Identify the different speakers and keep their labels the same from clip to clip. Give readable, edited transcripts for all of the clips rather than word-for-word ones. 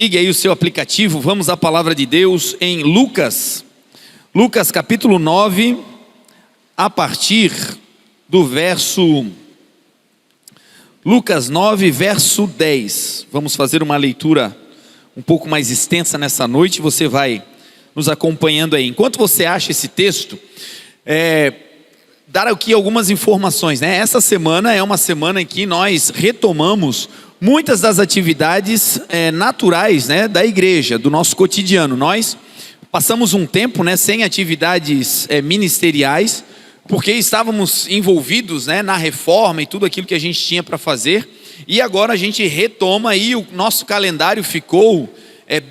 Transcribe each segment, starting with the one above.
Speaker 1: Ligue aí o seu aplicativo, vamos à palavra de Deus em Lucas capítulo 9, a partir do verso, Lucas 9, verso 10. Vamos fazer uma leitura um pouco mais extensa nessa noite, você vai nos acompanhando aí. Enquanto você acha esse texto, dar aqui algumas informações, né? Essa semana é uma semana em que nós retomamos muitas das atividades naturais, né, da igreja, do nosso cotidiano. Nós passamos um tempo, né, sem atividades ministeriais, porque estávamos envolvidos, né, na reforma e tudo aquilo que a gente tinha para fazer, e agora a gente retoma e o nosso calendário ficou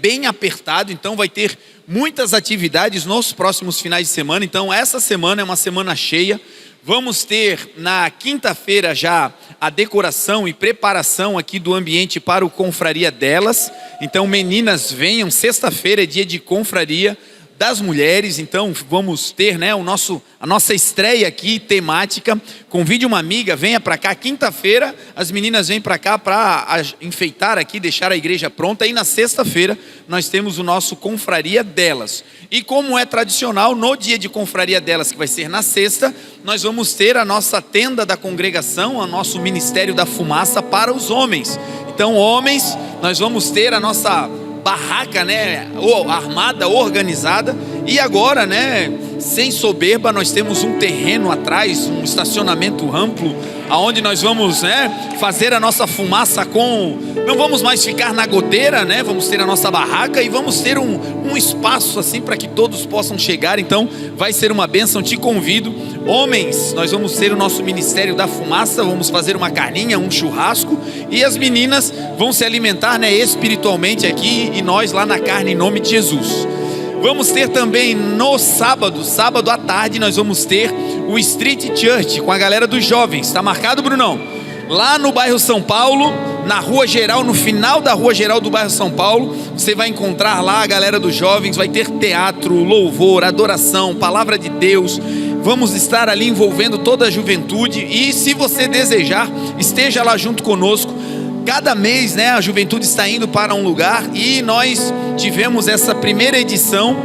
Speaker 1: bem apertado, então vai ter muitas atividades nos próximos finais de semana. Então essa semana é uma semana cheia. Vamos ter na quinta-feira já a decoração e preparação aqui do ambiente para o Confraria delas. Então meninas, venham, sexta-feira é dia de Confraria das Mulheres, então vamos ter, né, a nossa estreia aqui temática. Convide uma amiga, venha para cá. Quinta-feira as meninas vêm para cá para enfeitar aqui, deixar a igreja pronta, e na sexta-feira nós temos o nosso Confraria delas. E como é tradicional, no dia de Confraria delas, que vai ser na sexta, nós vamos ter a nossa tenda da congregação, o nosso Ministério da Fumaça para os homens. Então homens, nós vamos ter a nossa barraca, né, armada, organizada, e agora, né, sem soberba, nós temos um terreno atrás, um estacionamento amplo, aonde nós vamos, né, fazer a nossa fumaça não vamos mais ficar na goteira, né, vamos ter a nossa barraca e vamos ter um espaço assim para que todos possam chegar. Então vai ser uma bênção, te convido. Homens, nós vamos ter o nosso Ministério da Fumaça, vamos fazer uma carninha, um churrasco, e as meninas vão se alimentar, né, espiritualmente aqui, e nós lá na carne, em nome de Jesus. Vamos ter também no sábado à tarde, nós vamos ter o Street Church com a galera dos jovens. Está marcado, Brunão? Lá no bairro São Paulo, na Rua Geral, no final da Rua Geral do bairro São Paulo, você vai encontrar lá a galera dos jovens. Vai ter teatro, louvor, adoração, palavra de Deus. Vamos estar ali envolvendo toda a juventude, e se você desejar, esteja lá junto conosco. Cada mês, né, a juventude está indo para um lugar, e nós tivemos essa primeira edição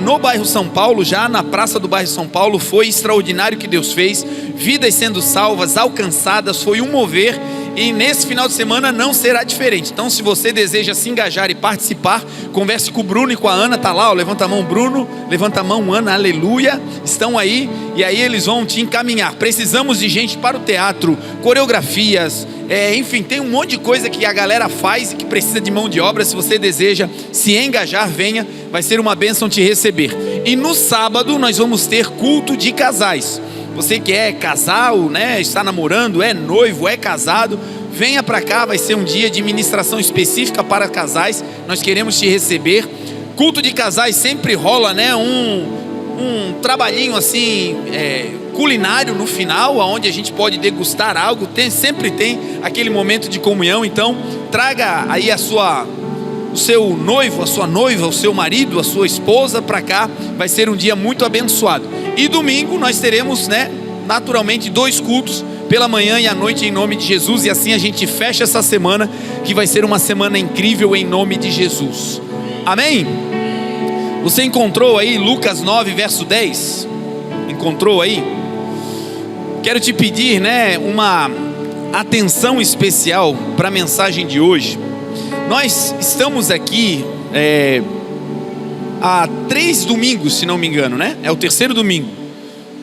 Speaker 1: no bairro São Paulo, já na praça do bairro São Paulo. Foi extraordinário o que Deus fez, vidas sendo salvas, alcançadas, foi um mover, e nesse final de semana não será diferente. Então se você deseja se engajar e participar, converse com o Bruno e com a Ana. Tá lá, ó, levanta a mão Bruno, levanta a mão Ana, aleluia, estão aí, e aí eles vão te encaminhar. Precisamos de gente para o teatro, coreografias, enfim, tem um monte de coisa que a galera faz e que precisa de mão de obra. Se você deseja se engajar, venha, vai ser uma bênção te receber. E no sábado nós vamos ter culto de casais. Você que é casal, né, está namorando, é noivo, é casado, venha para cá, vai ser um dia de ministração específica para casais. Nós queremos te receber. Culto de casais sempre rola, né, um trabalhinho assim, culinário no final, onde a gente pode degustar algo. Sempre tem aquele momento de comunhão. Então traga aí o seu noivo, a sua noiva, o seu marido, a sua esposa para cá. Vai ser um dia muito abençoado. E domingo nós teremos, né, naturalmente 2 cultos, pela manhã e à noite, em nome de Jesus. E assim a gente fecha essa semana, que vai ser uma semana incrível, em nome de Jesus. Amém? Você encontrou aí Lucas 9, verso 10? Encontrou aí? Quero te pedir, né, uma atenção especial para a mensagem de hoje. Nós estamos aqui há 3 domingos, se não me engano, né? É o terceiro domingo.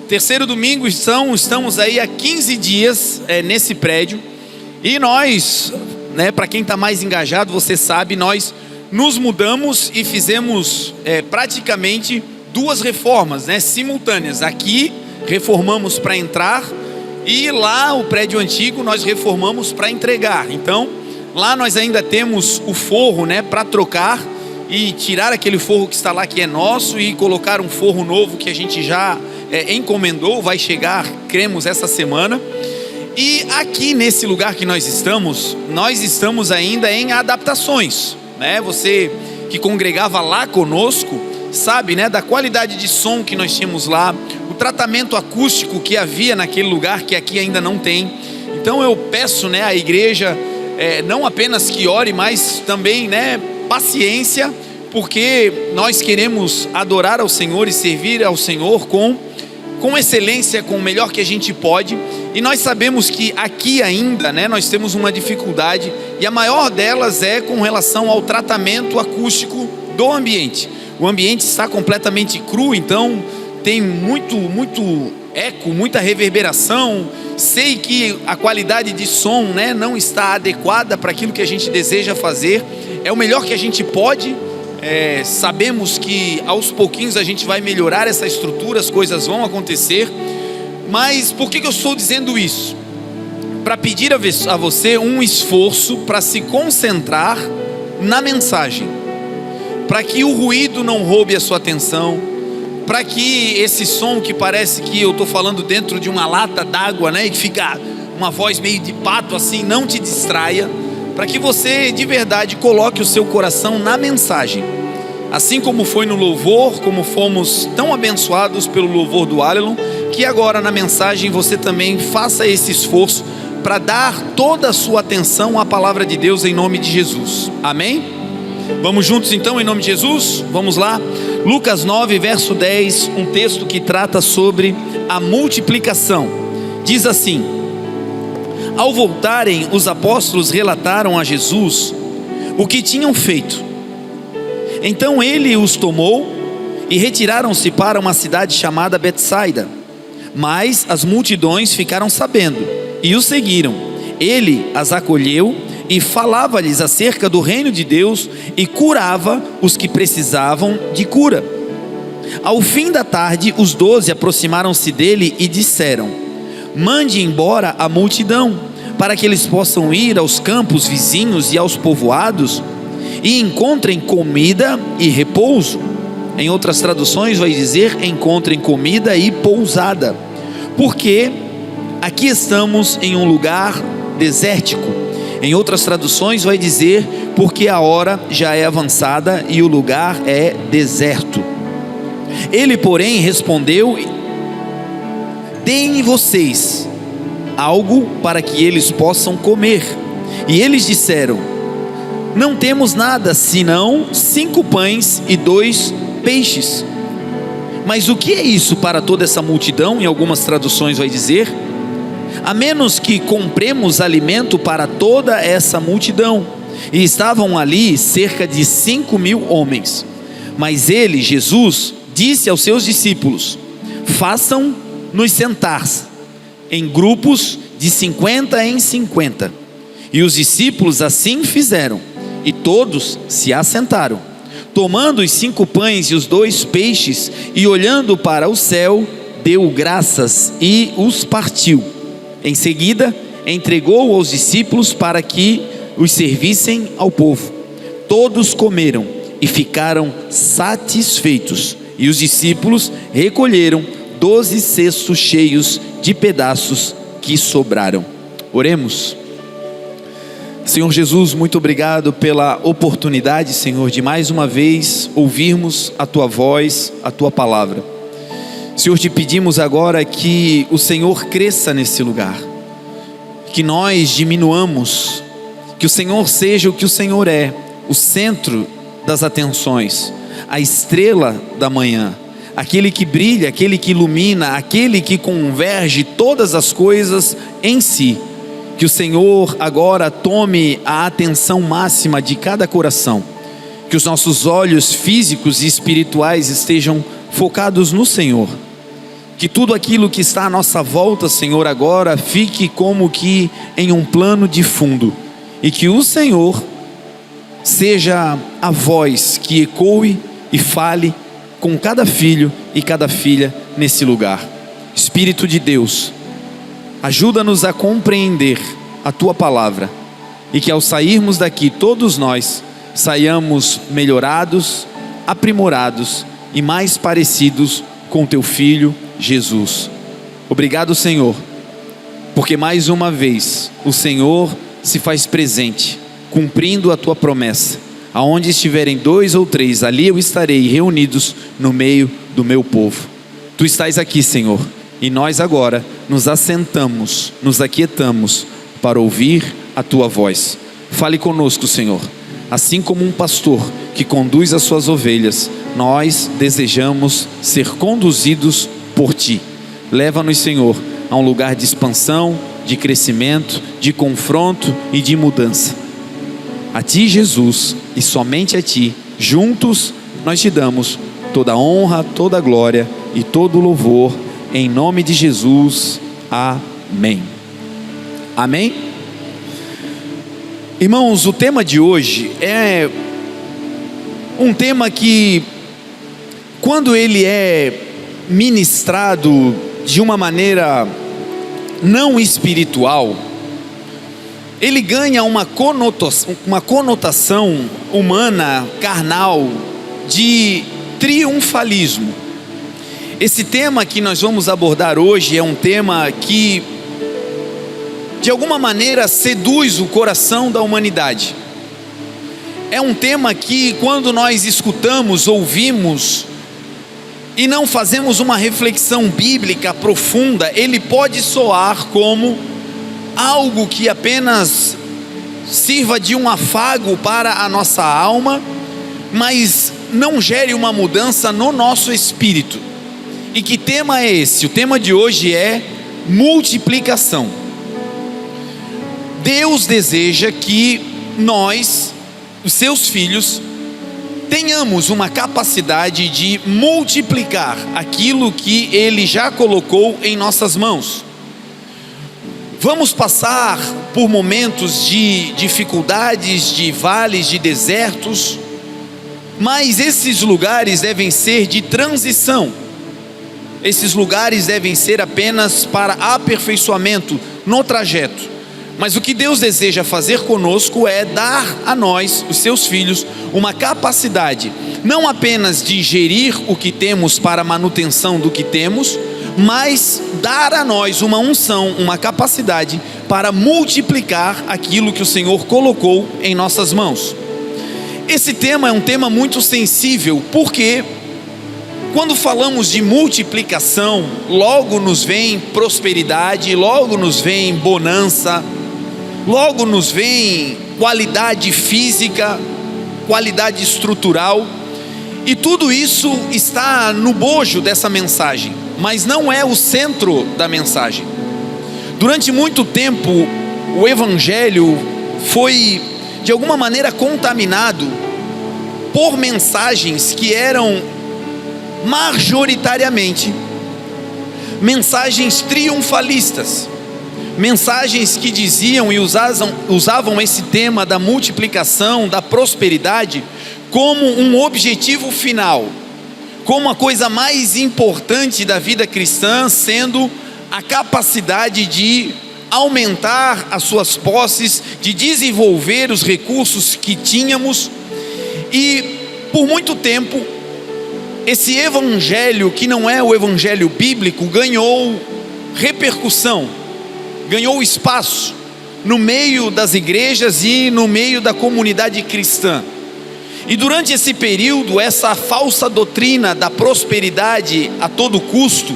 Speaker 1: Terceiro domingo, estamos aí há 15 dias nesse prédio. E nós, né, para quem está mais engajado, você sabe, nós nos mudamos e fizemos praticamente 2 reformas, né, simultâneas. Aqui reformamos para entrar, e lá o prédio antigo nós reformamos para entregar. Então lá nós ainda temos o forro, né, para trocar e tirar aquele forro que está lá, que é nosso, e colocar um forro novo que a gente já encomendou, vai chegar, cremos, essa semana. E aqui nesse lugar que nós estamos ainda em adaptações, né? Você que congregava lá conosco sabe, né, da qualidade de som que nós tínhamos lá, o tratamento acústico que havia naquele lugar, que aqui ainda não tem. Então eu peço, né, à igreja não apenas que ore, mas também, paciência, porque nós queremos adorar ao Senhor e servir ao Senhor com excelência, com o melhor que a gente pode. E nós sabemos que aqui ainda, nós temos uma dificuldade, e a maior delas é com relação ao tratamento acústico do ambiente. O ambiente está completamente cru, então tem muito eco, muita reverberação. Sei que a qualidade de som, não está adequada para aquilo que a gente deseja fazer. É o melhor que a gente pode. Sabemos que aos pouquinhos a gente vai melhorar essa estrutura, as coisas vão acontecer. Mas por que eu estou dizendo isso? Para pedir a você um esforço para se concentrar na mensagem, para que o ruído não roube a sua atenção, para que esse som que parece que eu estou falando dentro de uma lata d'água, e que fica uma voz meio de pato assim, não te distraia, para que você de verdade coloque o seu coração na mensagem, assim como foi no louvor, como fomos tão abençoados pelo louvor do Aleluia, que agora na mensagem você também faça esse esforço para dar toda a sua atenção à palavra de Deus em nome de Jesus, amém? Vamos juntos então em nome de Jesus? Vamos lá, Lucas 9 verso 10, um texto que trata sobre a multiplicação. Diz assim: ao voltarem, os apóstolos relataram a Jesus o que tinham feito. Então ele os tomou e retiraram-se para uma cidade chamada Betsaida. Mas as multidões ficaram sabendo e o seguiram. Ele as acolheu e falava-lhes acerca do reino de Deus e curava os que precisavam de cura. Ao fim da tarde, os 12 aproximaram-se dele e disseram: mande embora a multidão, para que eles possam ir aos campos vizinhos e aos povoados e encontrem comida e repouso. Em outras traduções vai dizer: encontrem comida e pousada, porque aqui estamos em um lugar desértico. Em outras traduções vai dizer: porque a hora já é avançada e o lugar é deserto. Ele, porém, respondeu: deem vocês algo para que eles possam comer. E eles disseram: não temos nada senão 5 pães e 2 peixes. Mas o que é isso para toda essa multidão? Em algumas traduções vai dizer: a menos que compremos alimento para toda essa multidão. E estavam ali cerca de 5.000 homens. Mas ele, Jesus, disse aos seus discípulos: façam-nos sentar em grupos de 50 em 50. E os discípulos assim fizeram, e todos se assentaram. Tomando os 5 pães e os 2 peixes, e olhando para o céu, deu graças e os partiu. Em seguida, entregou aos discípulos para que os servissem ao povo. Todos comeram e ficaram satisfeitos. E os discípulos recolheram 12 cestos cheios de pedaços que sobraram. Oremos. Senhor Jesus, muito obrigado pela oportunidade, Senhor, de mais uma vez ouvirmos a Tua voz, a Tua palavra. Senhor, te pedimos agora que o Senhor cresça nesse lugar, que nós diminuamos, que o Senhor seja o que o Senhor é, o centro das atenções, a estrela da manhã, aquele que brilha, aquele que ilumina, aquele que converge todas as coisas em si. Que o Senhor agora tome a atenção máxima de cada coração, que os nossos olhos físicos e espirituais estejam focados no Senhor, que tudo aquilo que está à nossa volta, Senhor, agora fique como que em um plano de fundo, e que o Senhor seja a voz que ecoe e fale com cada filho e cada filha nesse lugar. Espírito de Deus, ajuda-nos a compreender a Tua palavra, e que ao sairmos daqui todos nós saiamos melhorados, aprimorados e mais parecidos com Teu Filho Jesus. Obrigado, Senhor, porque mais uma vez o Senhor se faz presente, cumprindo a Tua promessa: aonde estiverem 2 ou 3, ali eu estarei reunidos no meio do meu povo. Tu estás aqui, Senhor, e nós agora nos assentamos, nos aquietamos para ouvir a Tua voz. Fale conosco, Senhor. Assim como um pastor que conduz as suas ovelhas, nós desejamos ser conduzidos por Ti. Leva-nos, Senhor, a um lugar de expansão, de crescimento, de confronto e de mudança. A Ti, Jesus, e somente a Ti, juntos nós Te damos toda a honra, toda a glória e todo o louvor, em nome de Jesus. Amém. Amém? Irmãos, o tema de hoje é um tema que, quando ele é ministrado de uma maneira não espiritual, ele ganha uma conotação humana, carnal, de triunfalismo. Esse tema que nós vamos abordar hoje é um tema que, de alguma maneira, seduz o coração da humanidade. É um tema que, quando nós escutamos, ouvimos e não fazemos uma reflexão bíblica profunda, ele pode soar como algo que apenas sirva de um afago para a nossa alma, mas não gere uma mudança no nosso espírito. E que tema é esse? O tema de hoje é multiplicação. Deus deseja que nós, os seus filhos, tenhamos uma capacidade de multiplicar aquilo que Ele já colocou em nossas mãos. Vamos passar por momentos de dificuldades, de vales, de desertos, mas esses lugares devem ser de transição. Esses lugares devem ser apenas para aperfeiçoamento no trajeto. Mas o que Deus deseja fazer conosco é dar a nós, os seus filhos, uma capacidade, não apenas de gerir o que temos para a manutenção do que temos, mas dar a nós uma unção, uma capacidade para multiplicar aquilo que o Senhor colocou em nossas mãos. Esse tema é um tema muito sensível, porque quando falamos de multiplicação, logo nos vem prosperidade, logo nos vem bonança, logo nos vem qualidade física, qualidade estrutural, e tudo isso está no bojo dessa mensagem, mas não é o centro da mensagem. Durante muito tempo, o Evangelho foi, de alguma maneira, contaminado por mensagens que eram majoritariamente mensagens triunfalistas, mensagens que diziam e usavam esse tema da multiplicação, da prosperidade, como um objetivo final, como a coisa mais importante da vida cristã, sendo a capacidade de aumentar as suas posses, de desenvolver os recursos que tínhamos. E por muito tempo, esse evangelho, que não é o evangelho bíblico, ganhou repercussão, ganhou espaço no meio das igrejas e no meio da comunidade cristã. E durante esse período, essa falsa doutrina da prosperidade a todo custo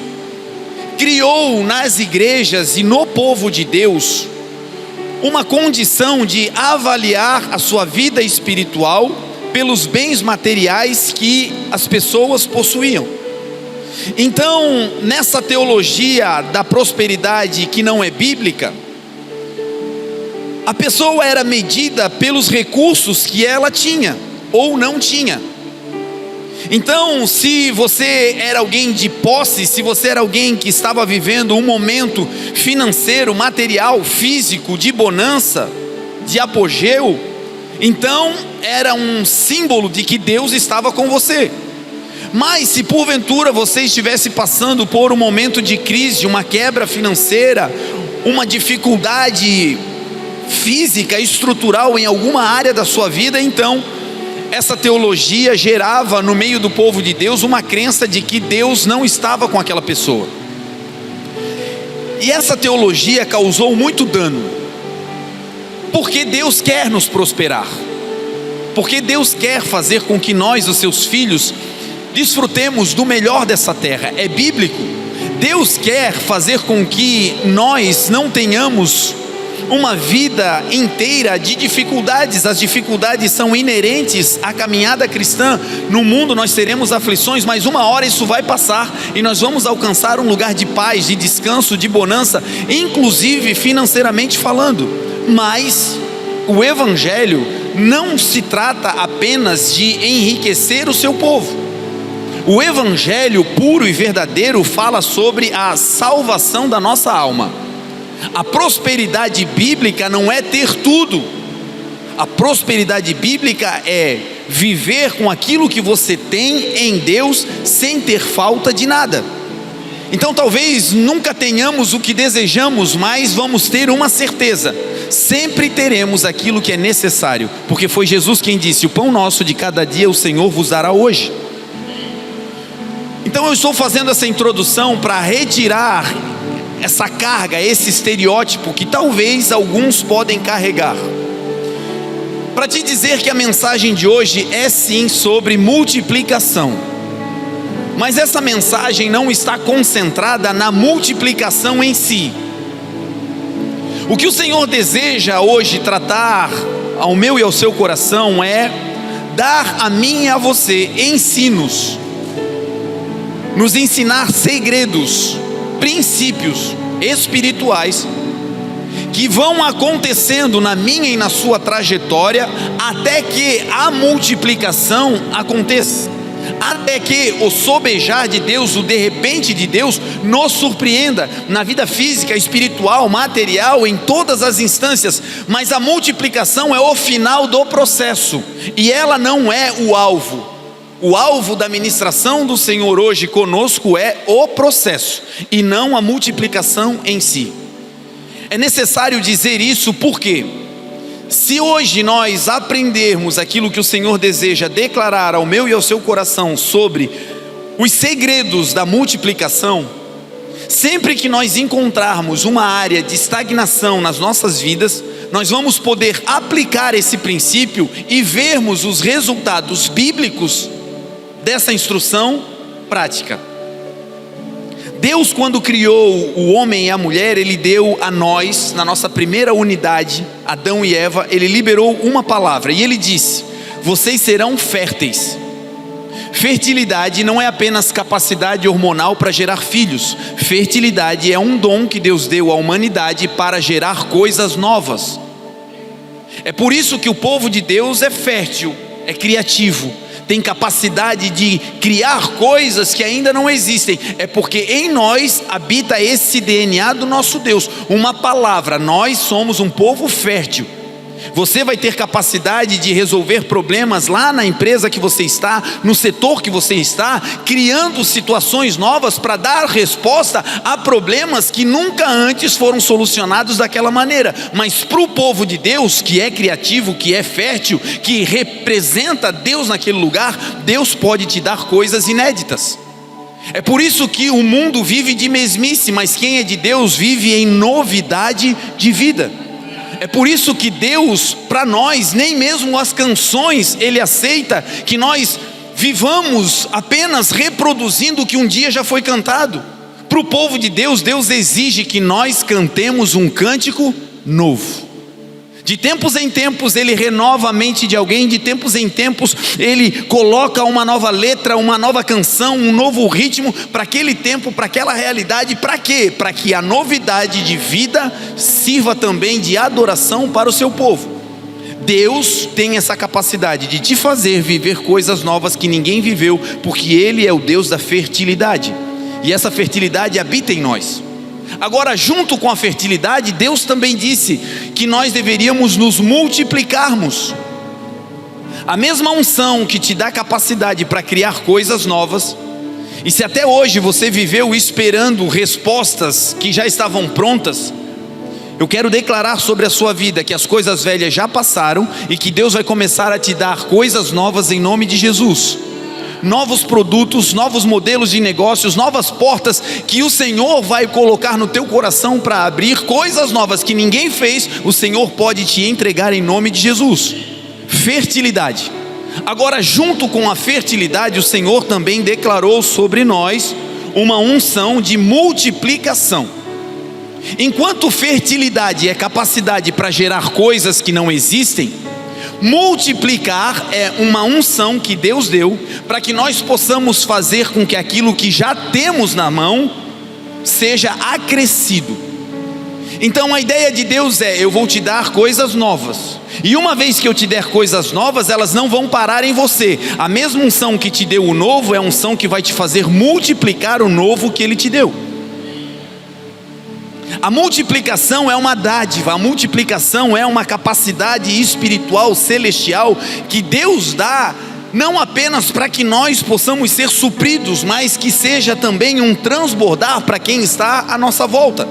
Speaker 1: criou nas igrejas e no povo de Deus uma condição de avaliar a sua vida espiritual pelos bens materiais que as pessoas possuíam. Então, nessa teologia da prosperidade que não é bíblica, a pessoa era medida pelos recursos que ela tinha ou não tinha. Então, se você era alguém de posse, se você era alguém que estava vivendo um momento financeiro, material, físico, de bonança, de apogeu, então era um símbolo de que Deus estava com você. Mas se porventura você estivesse passando por um momento de crise, uma quebra financeira, uma dificuldade física, estrutural em alguma área da sua vida, então essa teologia gerava no meio do povo de Deus uma crença de que Deus não estava com aquela pessoa. E essa teologia causou muito dano, porque Deus quer nos prosperar, porque Deus quer fazer com que nós, os seus filhos, desfrutemos do melhor dessa terra. É bíblico. Deus quer fazer com que nós não tenhamos uma vida inteira de dificuldades. As dificuldades são inerentes à caminhada cristã. No mundo nós teremos aflições, mas uma hora isso vai passar e nós vamos alcançar um lugar de paz, de descanso, de bonança, inclusive financeiramente falando. Mas o Evangelho não se trata apenas de enriquecer o seu povo. O Evangelho puro e verdadeiro fala sobre a salvação da nossa alma. A prosperidade bíblica não é ter tudo. A prosperidade bíblica é viver com aquilo que você tem em Deus sem ter falta de nada. Então talvez nunca tenhamos o que desejamos, mas vamos ter uma certeza: sempre teremos aquilo que é necessário, porque foi Jesus quem disse: o pão nosso de cada dia o Senhor vos dará hoje. Então eu estou fazendo essa introdução para retirar essa carga, esse estereótipo que talvez alguns podem carregar, para te dizer que a mensagem de hoje é sim sobre multiplicação. Mas essa mensagem não está concentrada na multiplicação em si. O que o Senhor deseja hoje tratar ao meu e ao seu coração é dar a mim e a você ensinos, nos ensinar segredos, princípios espirituais que vão acontecendo na minha e na sua trajetória até que a multiplicação aconteça, até que o sobejar de Deus, o de repente de Deus nos surpreenda na vida física, espiritual, material, em todas as instâncias. Mas a multiplicação é o final do processo e ela não é o alvo. O alvo da ministração do Senhor hoje conosco é o processo e não a multiplicação em si. É necessário dizer isso porque, se hoje nós aprendermos aquilo que o Senhor deseja declarar ao meu e ao seu coração sobre os segredos da multiplicação, sempre que nós encontrarmos uma área de estagnação nas nossas vidas, nós vamos poder aplicar esse princípio e vermos os resultados bíblicos dessa instrução prática. Deus, quando criou o homem e a mulher, Ele deu a nós, na nossa primeira unidade, Adão e Eva, Ele liberou uma palavra e Ele disse: vocês serão férteis. Fertilidade não é apenas capacidade hormonal para gerar filhos. Fertilidade é um dom que Deus deu à humanidade para gerar coisas novas. É por isso que o povo de Deus é fértil, é criativo, tem capacidade de criar coisas que ainda não existem. É porque em nós habita esse DNA do nosso Deus, uma palavra. Nós somos um povo fértil. Você vai ter capacidade de resolver problemas lá na empresa que você está, no setor que você está, criando situações novas para dar resposta a problemas que nunca antes foram solucionados daquela maneira. Mas para o povo de Deus, que é criativo, que é fértil, que representa Deus naquele lugar, Deus pode te dar coisas inéditas. É por isso que o mundo vive de mesmice, mas quem é de Deus vive em novidade de vida. É por isso que Deus, para nós, nem mesmo as canções Ele aceita que nós vivamos apenas reproduzindo o que um dia já foi cantado. Para o povo de Deus, Deus exige que nós cantemos um cântico novo. De tempos em tempos Ele renova a mente de alguém, de tempos em tempos Ele coloca uma nova letra, uma nova canção, um novo ritmo para aquele tempo, para aquela realidade. Para quê? Para que a novidade de vida sirva também de adoração para o seu povo. Deus tem essa capacidade de te fazer viver coisas novas que ninguém viveu, porque Ele é o Deus da fertilidade, e essa fertilidade habita em nós. Agora, junto com a fertilidade, Deus também disse que nós deveríamos nos multiplicarmos. A mesma unção que te dá capacidade para criar coisas novas, e se até hoje você viveu esperando respostas que já estavam prontas, eu quero declarar sobre a sua vida que as coisas velhas já passaram e que Deus vai começar a te dar coisas novas em nome de Jesus. Novos produtos, novos modelos de negócios, novas portas que o Senhor vai colocar no teu coração para abrir, coisas novas que ninguém fez, o Senhor pode te entregar em nome de Jesus. Fertilidade. Agora, junto com a fertilidade, o Senhor também declarou sobre nós uma unção de multiplicação. Enquanto fertilidade é capacidade para gerar coisas que não existem, multiplicar é uma unção que Deus deu para que nós possamos fazer com que aquilo que já temos na mão seja acrescido. Então a ideia de Deus é: eu vou te dar coisas novas, e uma vez que eu te der coisas novas, elas não vão parar em você. A mesma unção que te deu o novo é a unção que vai te fazer multiplicar o novo que Ele te deu. A multiplicação é uma dádiva, a multiplicação é uma capacidade espiritual celestial que Deus dá, não apenas para que nós possamos ser supridos, mas que seja também um transbordar para quem está à nossa volta.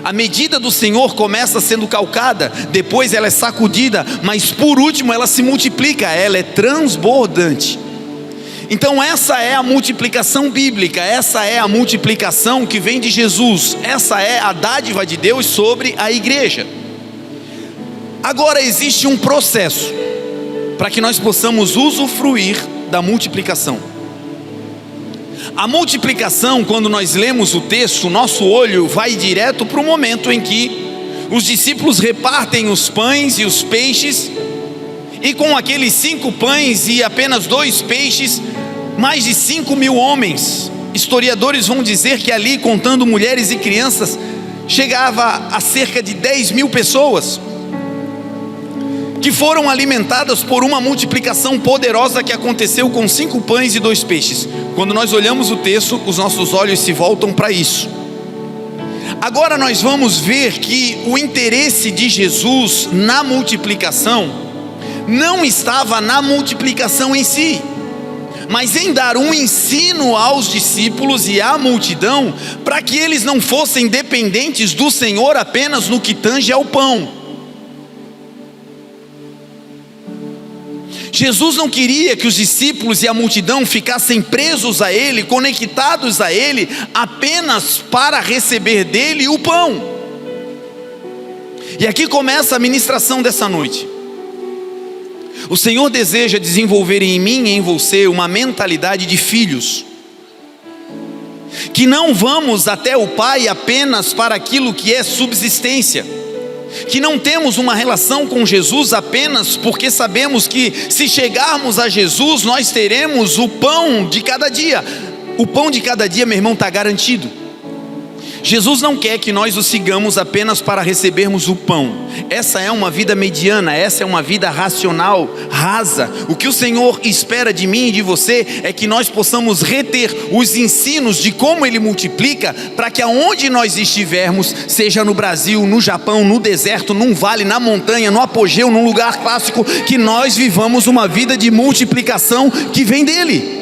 Speaker 1: A medida do Senhor começa sendo calcada, depois ela é sacudida, mas por último ela se multiplica, ela é transbordante. Então essa é a multiplicação bíblica, essa é a multiplicação que vem de Jesus, essa é a dádiva de Deus sobre a igreja. Agora existe um processo para que nós possamos usufruir da multiplicação. A multiplicação, quando nós lemos o texto, nosso olho vai direto para o momento em que os discípulos repartem os pães e os peixes, e com aqueles 5 pães e apenas 2 peixes, mais de 5.000 homens, historiadores vão dizer que ali, contando mulheres e crianças, chegava a cerca de 10.000 pessoas, que foram alimentadas por uma multiplicação poderosa que aconteceu com 5 pães e 2 peixes. Quando nós olhamos o texto, os nossos olhos se voltam para isso. Agora nós vamos ver que o interesse de Jesus na multiplicação não estava na multiplicação em si, mas em dar um ensino aos discípulos e à multidão, para que eles não fossem dependentes do Senhor apenas no que tange ao pão. Jesus não queria que os discípulos e a multidão ficassem presos a Ele, conectados a Ele, apenas para receber dele o pão. E aqui começa a ministração dessa noite. O Senhor deseja desenvolver em mim e em você uma mentalidade de filhos, que não vamos até o Pai apenas para aquilo que é subsistência, que não temos uma relação com Jesus apenas porque sabemos que se chegarmos a Jesus nós teremos o pão de cada dia. O pão de cada dia, meu irmão, está garantido. Jesus não quer que nós o sigamos apenas para recebermos o pão. Essa é uma vida mediana, essa é uma vida racional, rasa. O que o Senhor espera de mim e de você é que nós possamos reter os ensinos de como Ele multiplica, para que aonde nós estivermos, seja no Brasil, no Japão, no deserto, num vale, na montanha, no apogeu, num lugar clássico, que nós vivamos uma vida de multiplicação que vem dEle.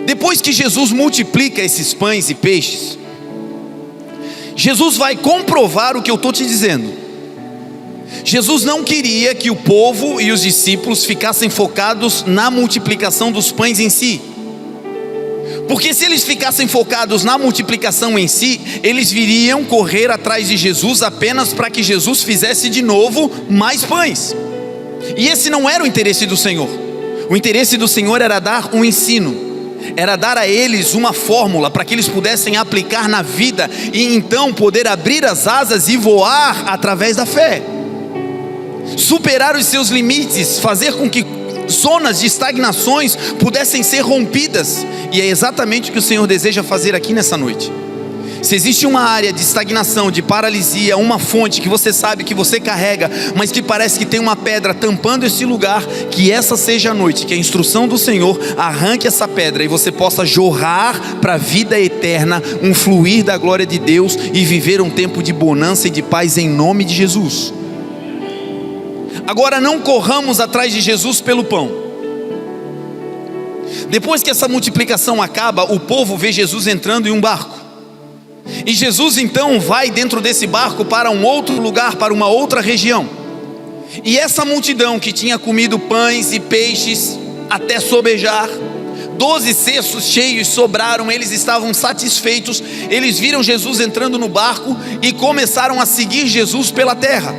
Speaker 1: Depois que Jesus multiplica esses pães e peixes, Jesus vai comprovar o que eu estou te dizendo. Jesus não queria que o povo e os discípulos ficassem focados na multiplicação dos pães em si, porque se eles ficassem focados na multiplicação em si, eles viriam correr atrás de Jesus apenas para que Jesus fizesse de novo mais pães. E esse não era o interesse do Senhor. O interesse do Senhor era dar um ensino, era dar a eles uma fórmula para que eles pudessem aplicar na vida e então poder abrir as asas e voar através da fé, superar os seus limites, fazer com que zonas de estagnações pudessem ser rompidas. E é exatamente o que o Senhor deseja fazer aqui nessa noite. Se existe uma área de estagnação, de paralisia, uma fonte que você sabe que você carrega, mas que parece que tem uma pedra tampando esse lugar, que essa seja a noite, que a instrução do Senhor arranque essa pedra e você possa jorrar para a vida eterna, um fluir da glória de Deus e viver um tempo de bonança e de paz em nome de Jesus. Agora não corramos atrás de Jesus pelo pão. Depois que essa multiplicação acaba, o povo vê Jesus entrando em um barco. E Jesus então vai dentro desse barco para um outro lugar, para uma outra região. E essa multidão que tinha comido pães e peixes até sobejar, 12 cestos cheios sobraram, eles estavam satisfeitos. Eles viram Jesus entrando no barco e começaram a seguir Jesus pela terra.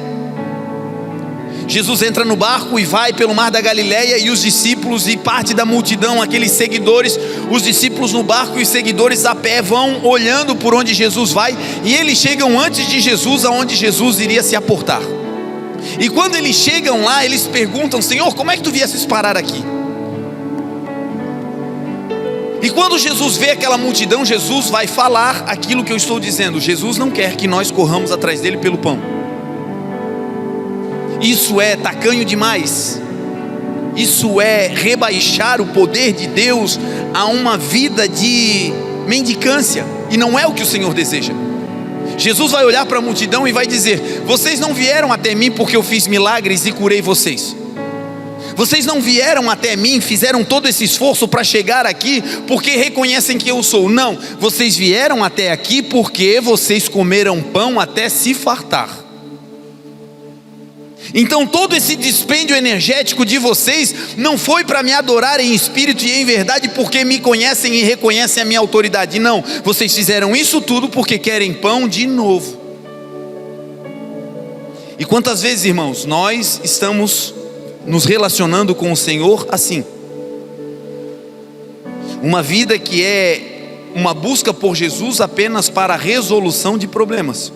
Speaker 1: Jesus entra no barco e vai pelo mar da Galileia, e os discípulos e parte da multidão, aqueles seguidores, os discípulos no barco e os seguidores a pé vão olhando por onde Jesus vai, e eles chegam antes de Jesus, aonde Jesus iria se aportar. E quando eles chegam lá, eles perguntam: Senhor, como é que tu viesses parar aqui? E quando Jesus vê aquela multidão, Jesus vai falar aquilo que eu estou dizendo. Jesus não quer que nós corramos atrás dele pelo pão. Isso é tacanho demais. Isso é rebaixar o poder de Deus a uma vida de mendicância, e não é o que o Senhor deseja. Jesus vai olhar para a multidão e vai dizer: vocês não vieram até mim porque eu fiz milagres e curei vocês. Vocês não vieram até mim, fizeram todo esse esforço para chegar aqui porque reconhecem que eu sou. Não, vocês vieram até aqui porque vocês comeram pão até se fartar. Então todo esse dispêndio energético de vocês não foi para me adorar em espírito e em verdade porque me conhecem e reconhecem a minha autoridade. Não, vocês fizeram isso tudo porque querem pão de novo. E quantas vezes, irmãos, nós estamos nos relacionando com o Senhor assim? Uma vida que é uma busca por Jesus apenas para a resolução de problemas.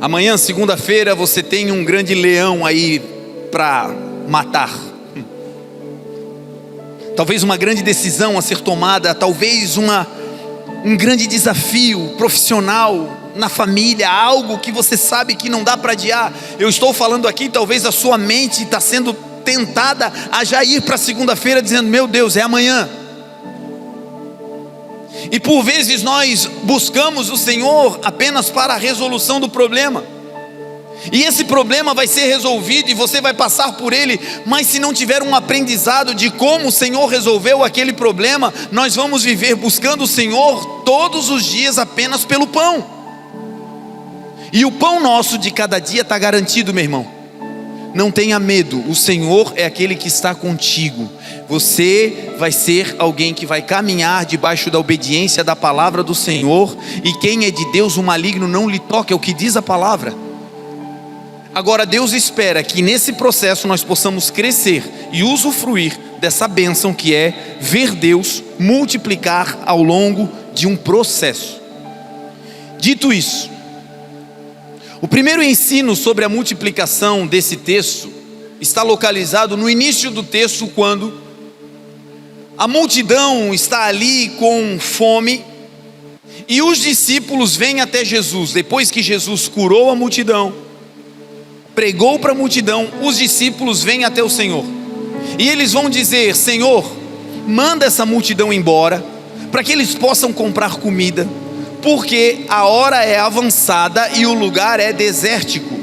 Speaker 1: Amanhã, segunda-feira, você tem um grande leão aí para matar. Talvez uma grande decisão a ser tomada, talvez um grande desafio profissional, na família, algo que você sabe que não dá para adiar. Eu estou falando aqui, talvez a sua mente está sendo tentada a já ir para segunda-feira dizendo: meu Deus, é amanhã. E por vezes nós buscamos o Senhor apenas para a resolução do problema, e esse problema vai ser resolvido e você vai passar por ele, mas se não tiver um aprendizado de como o Senhor resolveu aquele problema, nós vamos viver buscando o Senhor todos os dias apenas pelo pão. E o pão nosso de cada dia está garantido, meu irmão. Não tenha medo, o Senhor é aquele que está contigo. Você vai ser alguém que vai caminhar debaixo da obediência da palavra do Senhor. E quem é de Deus, o maligno não lhe toca, é o que diz a palavra. Agora Deus espera que nesse processo nós possamos crescer e usufruir dessa bênção que é ver Deus multiplicar ao longo de um processo. Dito isso, o primeiro ensino sobre a multiplicação desse texto está localizado no início do texto, quando a multidão está ali com fome e os discípulos vêm até Jesus. Depois que Jesus curou a multidão, pregou para a multidão, os discípulos vêm até o Senhor e eles vão dizer: Senhor, manda essa multidão embora para que eles possam comprar comida, porque a hora é avançada e o lugar é desértico.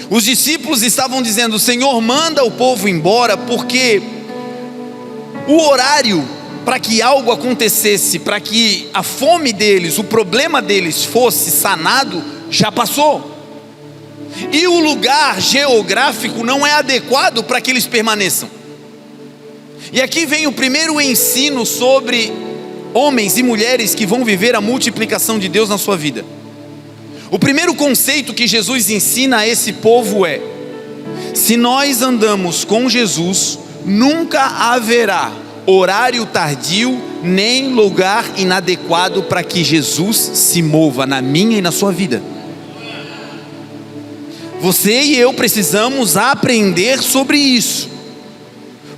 Speaker 1: Os discípulos estavam dizendo: Senhor, manda o povo embora, porque o horário para que algo acontecesse, para que a fome deles, o problema deles fosse sanado, já passou. E o lugar geográfico não é adequado para que eles permaneçam. E aqui vem o primeiro ensino sobre homens e mulheres que vão viver a multiplicação de Deus na sua vida. O primeiro conceito que Jesus ensina a esse povo é: se nós andamos com Jesus, nunca haverá horário tardio, nem lugar inadequado para que Jesus se mova na minha e na sua vida. Você e eu precisamos aprender sobre isso,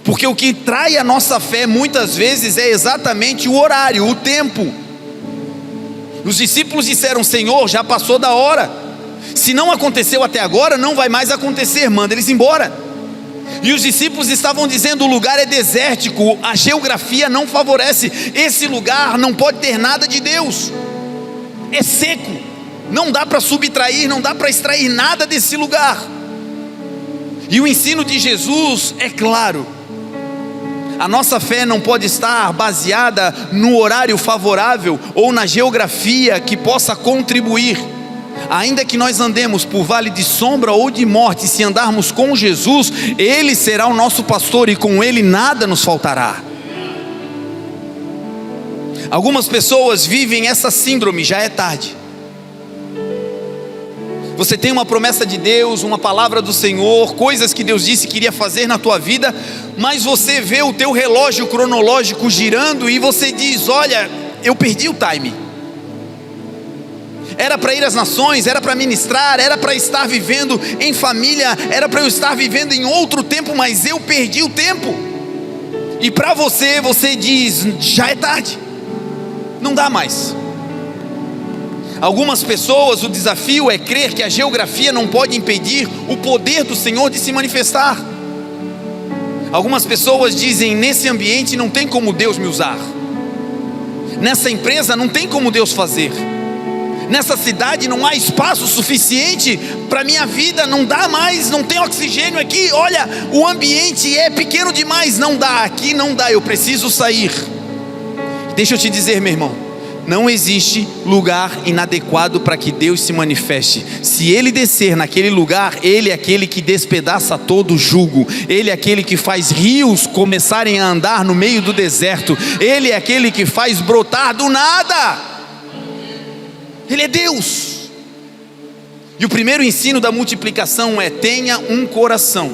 Speaker 1: porque o que trai a nossa fé muitas vezes é exatamente o horário, o tempo. Os discípulos disseram: Senhor, já passou da hora, se não aconteceu até agora, não vai mais acontecer, manda eles embora. E os discípulos estavam dizendo: o lugar é desértico, a geografia não favorece, esse lugar não pode ter nada de Deus, é seco, não dá para subtrair, não dá para extrair nada desse lugar. E o ensino de Jesus é claro: a nossa fé não pode estar baseada no horário favorável ou na geografia que possa contribuir. Ainda que nós andemos por vale de sombra ou de morte, se andarmos com Jesus, Ele será o nosso pastor e com Ele nada nos faltará. Algumas pessoas vivem essa síndrome: já é tarde. Você tem uma promessa de Deus, uma palavra do Senhor, coisas que Deus disse que iria fazer na tua vida, mas você vê o teu relógio cronológico girando e você diz: olha, eu perdi o time. Era para ir às nações, era para ministrar, era para estar vivendo em família, era para eu estar vivendo em outro tempo, mas eu perdi o tempo. E para você, você diz: já é tarde, não dá mais. Algumas pessoas, o desafio é crer que a geografia não pode impedir o poder do Senhor de se manifestar. Algumas pessoas dizem: nesse ambiente não tem como Deus me usar, nessa empresa não tem como Deus fazer, nessa cidade não há espaço suficiente para minha vida, não dá mais, não tem oxigênio aqui, olha, o ambiente é pequeno demais, não dá, aqui não dá, eu preciso sair. Deixa eu te dizer, meu irmão, não existe lugar inadequado para que Deus se manifeste. Se Ele descer naquele lugar, Ele é aquele que despedaça todo o jugo, Ele é aquele que faz rios começarem a andar no meio do deserto, Ele é aquele que faz brotar do nada. Ele é Deus. E o primeiro ensino da multiplicação é: tenha um coração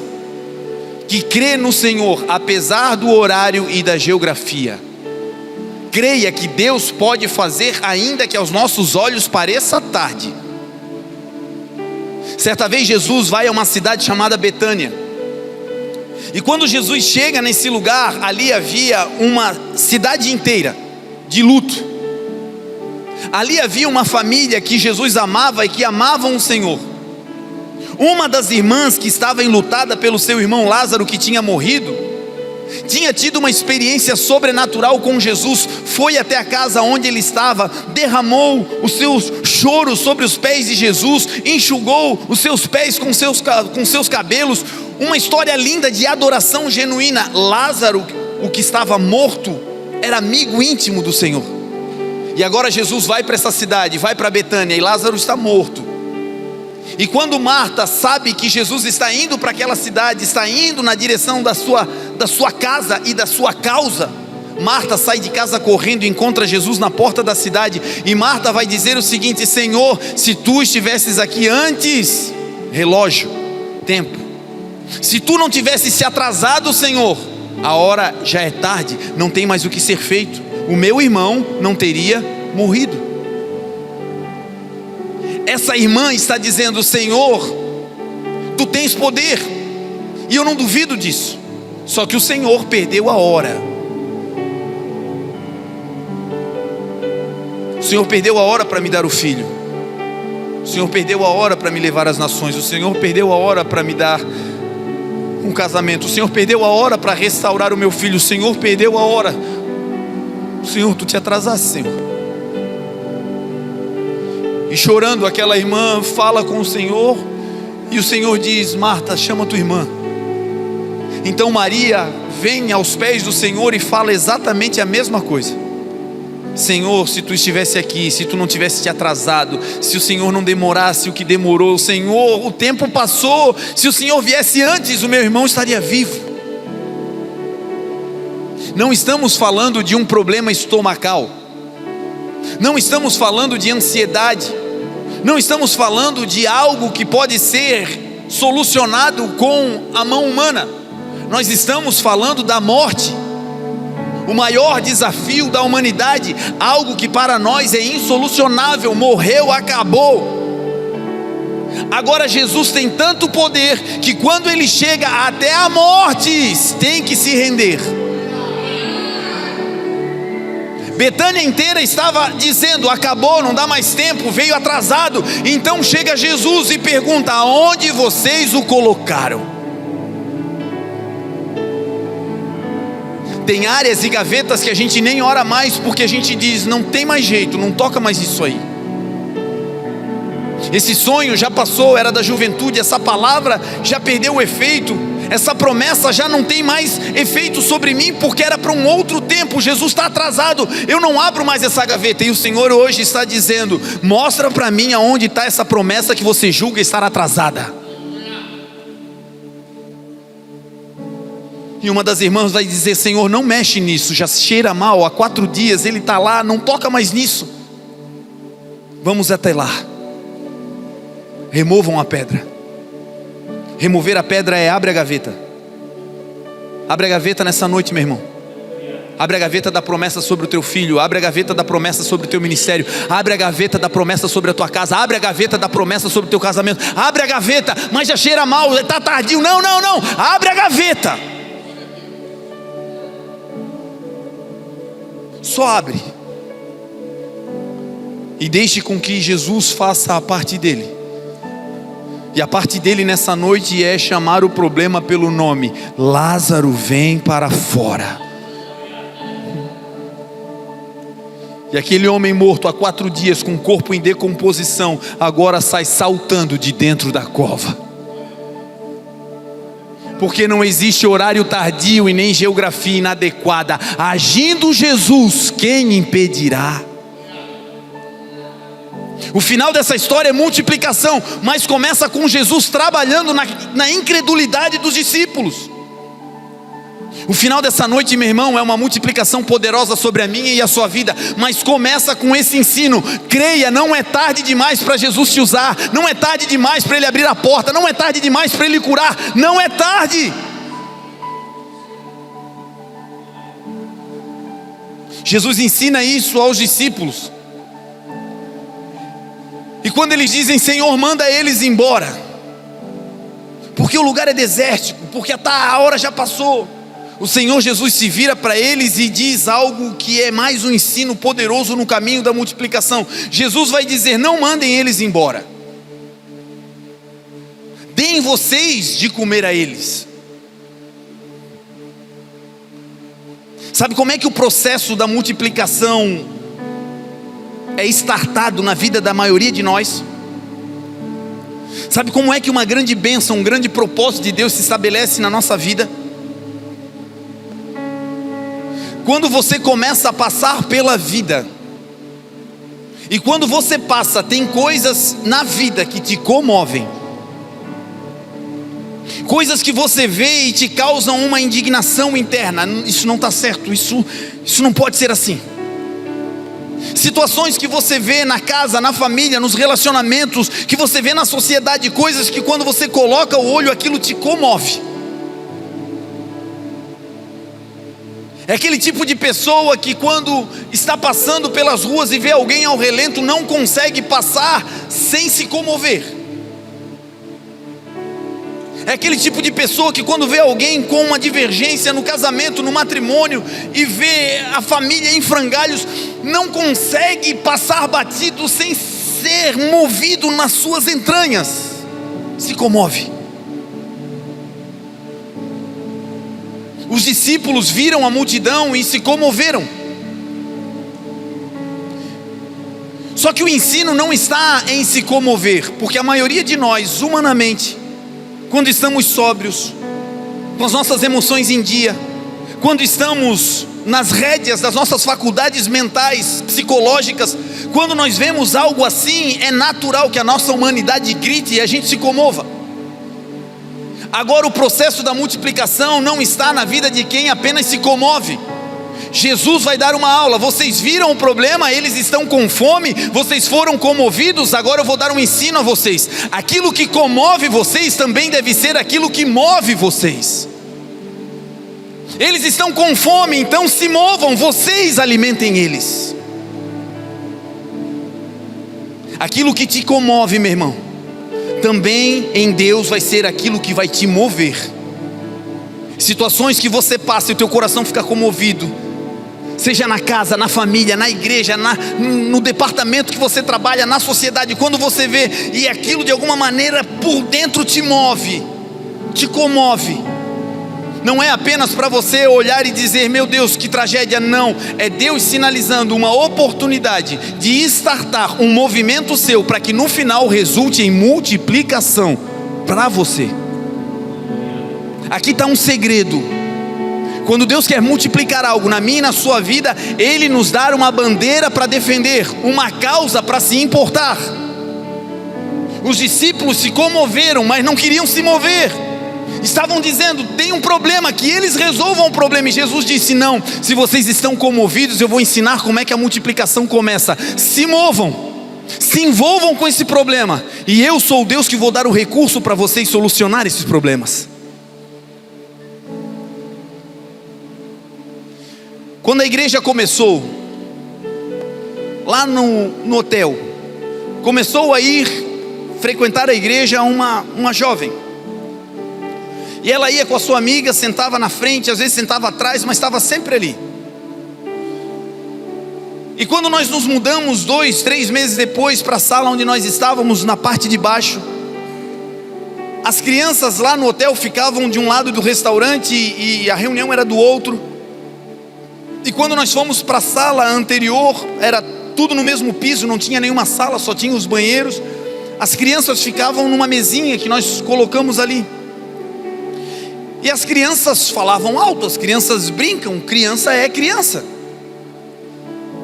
Speaker 1: que crê no Senhor, apesar do horário e da geografia. Creia que Deus pode fazer, ainda que aos nossos olhos pareça tarde. Certa vez Jesus vai a uma cidade chamada Betânia, e quando Jesus chega nesse lugar, ali havia uma cidade inteira de luto. Ali havia uma família que Jesus amava e que amavam o Senhor. Uma das irmãs que estava enlutada pelo seu irmão Lázaro, que tinha morrido, tinha tido uma experiência sobrenatural com Jesus, foi até a casa onde ele estava, derramou os seus choros sobre os pés de Jesus, enxugou os seus pés com seus cabelos, uma história linda de adoração genuína. Lázaro, o que estava morto, era amigo íntimo do Senhor, e agora Jesus vai para essa cidade, vai para Betânia, e Lázaro está morto. E quando Marta sabe que Jesus está indo para aquela cidade, está indo na direção da sua casa e da sua causa, Marta sai de casa correndo e encontra Jesus na porta da cidade. E Marta vai dizer o seguinte: Senhor, se tu estivesses aqui antes, relógio, tempo, se tu não tivesses se atrasado, Senhor, a hora já é tarde, não tem mais o que ser feito, o meu irmão não teria morrido. Essa irmã está dizendo: Senhor, tu tens poder, e eu não duvido disso, só que o Senhor perdeu a hora. O Senhor perdeu a hora para me dar o filho, o Senhor perdeu a hora para me levar às nações, o Senhor perdeu a hora para me dar um casamento, o Senhor perdeu a hora para restaurar o meu filho, o Senhor perdeu a hora. Senhor, tu te atrasaste, Senhor. E chorando, aquela irmã fala com o Senhor, e o Senhor diz: Marta, chama tua irmã. Então Maria vem aos pés do Senhor e fala exatamente a mesma coisa: Senhor, se tu estivesse aqui, se tu não tivesse te atrasado, se o Senhor não demorasse o que demorou, Senhor, o tempo passou, se o Senhor viesse antes, o meu irmão estaria vivo. Não estamos falando de um problema estomacal, não estamos falando de ansiedade, não estamos falando de algo que pode ser solucionado com a mão humana. Nós estamos falando da morte, o maior desafio da humanidade, algo que para nós é insolucionável, morreu, acabou. Agora Jesus tem tanto poder que quando ele chega até a morte, tem que se render. Betânia inteira estava dizendo: acabou, não dá mais tempo, veio atrasado. Então chega Jesus e pergunta: aonde vocês o colocaram? Tem áreas e gavetas que a gente nem ora mais, porque a gente diz: não tem mais jeito, não toca mais isso aí. Esse sonho já passou, era da juventude, essa palavra já perdeu o efeito, essa promessa já não tem mais efeito sobre mim, porque era para um outro tempo. Jesus está atrasado, eu não abro mais essa gaveta. E o Senhor hoje está dizendo: mostra para mim aonde está essa promessa que você julga estar atrasada. E uma das irmãs vai dizer: Senhor, não mexe nisso, já cheira mal, há 4 dias ele está lá, não toca mais nisso. Vamos até lá. removam a pedra. Remover a pedra é abre a gaveta. Abre a gaveta nessa noite, meu irmão. Abre a gaveta da promessa sobre o teu filho. Abre a gaveta da promessa sobre o teu ministério. Abre a gaveta da promessa sobre a tua casa. Abre a gaveta da promessa sobre o teu casamento. Abre a gaveta, mas já cheira mal, está tardio. Não. Abre a gaveta. Só abre. E deixe com que Jesus faça a parte dele. E a parte dele nessa noite é chamar o problema pelo nome. Lázaro, vem para fora. E aquele homem morto há 4 dias, com o corpo em decomposição, agora sai saltando de dentro da cova. Porque não existe horário tardio e nem geografia inadequada. Agindo Jesus, quem impedirá? O final dessa história é multiplicação, mas começa com Jesus trabalhando na incredulidade dos discípulos. O final dessa noite, meu irmão, é uma multiplicação poderosa sobre a minha e a sua vida, mas começa com esse ensino. Creia, não é tarde demais para Jesus te usar, não é tarde demais para Ele abrir a porta, não é tarde demais para Ele curar, não é tarde. Jesus ensina isso aos discípulos, e quando eles dizem: Senhor, manda eles embora, porque o lugar é desértico, porque a hora já passou, o Senhor Jesus se vira para eles e diz algo que é mais um ensino poderoso no caminho da multiplicação. Jesus vai dizer: não mandem eles embora, deem vocês de comer a eles. Sabe como é que o processo da multiplicação é startado na vida da maioria de nós? Sabe como é que uma grande bênção, um grande propósito de Deus se estabelece na nossa vida? Quando você começa a passar pela vida, e quando você passa, tem coisas na vida que te comovem, coisas que você vê e te causam uma indignação interna. Isso não está certo, isso não pode ser assim. Situações que você vê na casa, na família, nos relacionamentos, que você vê na sociedade, coisas que quando você coloca o olho, aquilo te comove. É aquele tipo de pessoa que quando está passando pelas ruas e vê alguém ao relento, não consegue passar sem se comover. É aquele tipo de pessoa que quando vê alguém com uma divergência no casamento, no matrimônio, e vê a família em frangalhos, não consegue passar batido sem ser movido nas suas entranhas. Se comove. Os discípulos viram a multidão e se comoveram. Só que o ensino não está em se comover, porque a maioria de nós, humanamente, quando estamos sóbrios, com as nossas emoções em dia, quando estamos nas rédeas das nossas faculdades mentais, psicológicas, quando nós vemos algo assim, é natural que a nossa humanidade grite e a gente se comova. Agora o processo da multiplicação não está na vida de quem apenas se comove. Jesus vai dar uma aula. Vocês viram o problema, eles estão com fome, vocês foram comovidos, agora eu vou dar um ensino a vocês. Aquilo que comove vocês também deve ser aquilo que move vocês. Eles estão com fome, então se movam, vocês alimentem eles. Aquilo que te comove, meu irmão, também em Deus vai ser aquilo que vai te mover. Situações que você passa e o teu coração fica comovido, seja na casa, na família, na igreja, no departamento que você trabalha, na sociedade, quando você vê e aquilo de alguma maneira por dentro te move, te comove, não é apenas para você olhar e dizer: meu Deus, que tragédia. Não, é Deus sinalizando uma oportunidade de startar um movimento seu, para que no final resulte em multiplicação para você. Aqui está um segredo. Quando Deus quer multiplicar algo na minha e na sua vida, Ele nos dá uma bandeira para defender, uma causa para se importar. Os discípulos se comoveram, mas não queriam se mover. Estavam dizendo: tem um problema, que eles resolvam o problema. E Jesus disse: não, se vocês estão comovidos, eu vou ensinar como é que a multiplicação começa. Se movam. Se envolvam com esse problema, e eu sou o Deus que vou dar o recurso para vocês solucionar esses problemas. Quando a igreja começou, lá no hotel, começou a frequentar a igreja uma jovem, e ela ia com a sua amiga, sentava na frente, às vezes sentava atrás, mas estava sempre ali. E quando nós nos mudamos 2, 3 meses depois para a sala onde nós estávamos, na parte de baixo, as crianças lá no hotel ficavam de um lado do restaurante e a reunião era do outro. E quando nós fomos para a sala anterior, era tudo no mesmo piso, não tinha nenhuma sala, só tinha os banheiros. As crianças ficavam numa mesinha que nós colocamos ali. E as crianças falavam alto, as crianças brincam, criança é criança.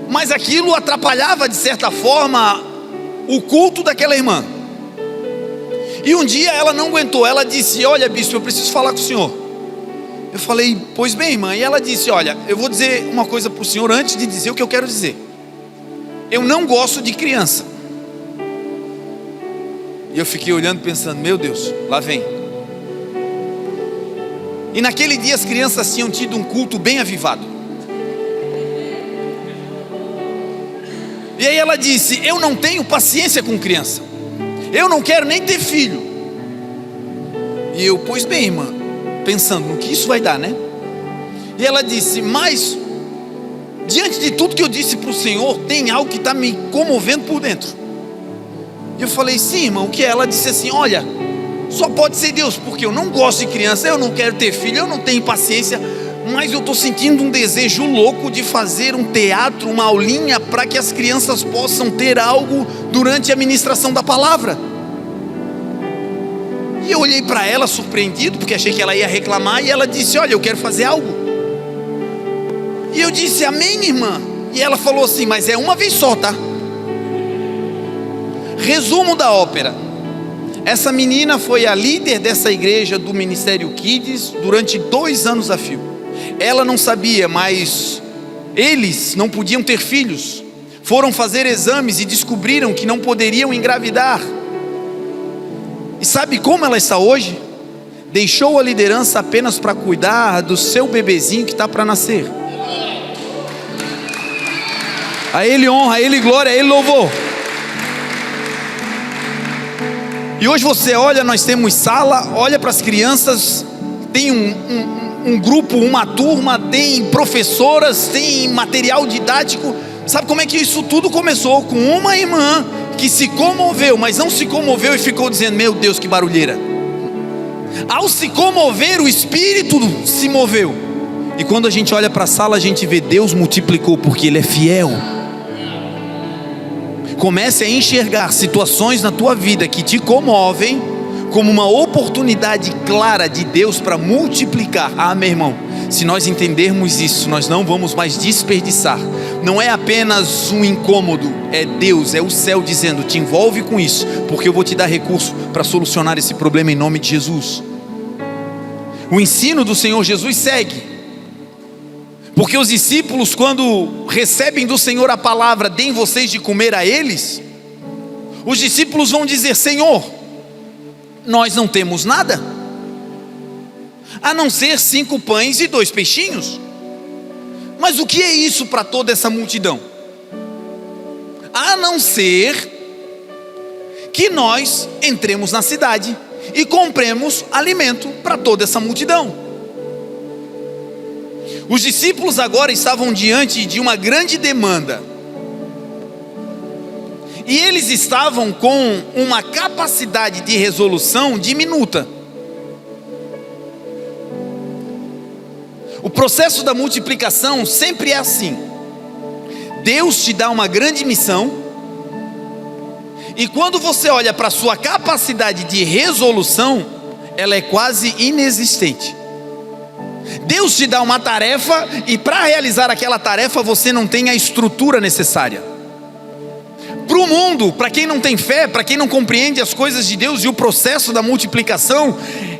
Speaker 1: Mas aquilo atrapalhava de certa forma o culto daquela irmã. E um dia ela não aguentou, ela disse: olha, bispo, eu preciso falar com o senhor. Eu falei: pois bem, irmã. E ela disse: olha, eu vou dizer uma coisa para o senhor antes de dizer o que eu quero dizer. Eu não gosto de criança. E eu fiquei olhando pensando: meu Deus, lá vem. E naquele dia as crianças tinham tido um culto bem avivado. E aí ela disse: eu não tenho paciência com criança, eu não quero nem ter filho. E eu: pois bem, irmã, pensando no que isso vai dar, né? E ela disse: mas diante de tudo que eu disse para o senhor, tem algo que está me comovendo por dentro. E eu falei: sim, irmã, o que é? Ela disse assim: olha, só pode ser Deus, porque eu não gosto de criança, eu não quero ter filho, eu não tenho paciência, mas eu estou sentindo um desejo louco de fazer um teatro, uma aulinha, para que as crianças possam ter algo durante a ministração da palavra. E eu olhei para ela surpreendido, porque achei que ela ia reclamar, e ela disse: olha, eu quero fazer algo. E eu disse: amém, irmã. E ela falou assim: mas é uma vez só, tá? Resumo da ópera: essa menina foi a líder dessa igreja do Ministério Kids durante 2 anos a fio. Ela não sabia, mas eles não podiam ter filhos. Foram fazer exames e descobriram que não poderiam engravidar. E sabe como ela está hoje? Deixou a liderança apenas para cuidar do seu bebezinho que está para nascer. A Ele honra, a Ele glória, a Ele louvor. E hoje você olha, nós temos sala, olha para as crianças, tem um grupo, uma turma, tem professoras, tem material didático. Sabe como é que isso tudo começou? Com uma irmã que se comoveu, mas não se comoveu e ficou dizendo: meu Deus, que barulheira. Ao se comover, o Espírito se moveu. E quando a gente olha para a sala, a gente vê Deus multiplicou, porque Ele é fiel. Comece a enxergar situações na tua vida que te comovem como uma oportunidade clara de Deus para multiplicar. Ah, meu irmão, se nós entendermos isso, nós não vamos mais desperdiçar. Não é apenas um incômodo, é Deus, é o céu dizendo: te envolve com isso, porque eu vou te dar recurso para solucionar esse problema em nome de Jesus. O ensino do Senhor Jesus segue, porque os discípulos, quando recebem do Senhor a palavra: deem vocês de comer a eles, os discípulos vão dizer: Senhor, nós não temos nada, a não ser 5 pães e 2 peixinhos. Mas o que é isso para toda essa multidão? A não ser que nós entremos na cidade e compremos alimento para toda essa multidão. Os discípulos agora estavam diante de uma grande demanda, e eles estavam com uma capacidade de resolução diminuta. O processo da multiplicação sempre é assim: Deus te dá uma grande missão, e quando você olha para a sua capacidade de resolução, ela é quase inexistente. Deus te dá uma tarefa, e para realizar aquela tarefa você não tem a estrutura necessária. Para o mundo, para quem não tem fé, para quem não compreende as coisas de Deus e o processo da multiplicação,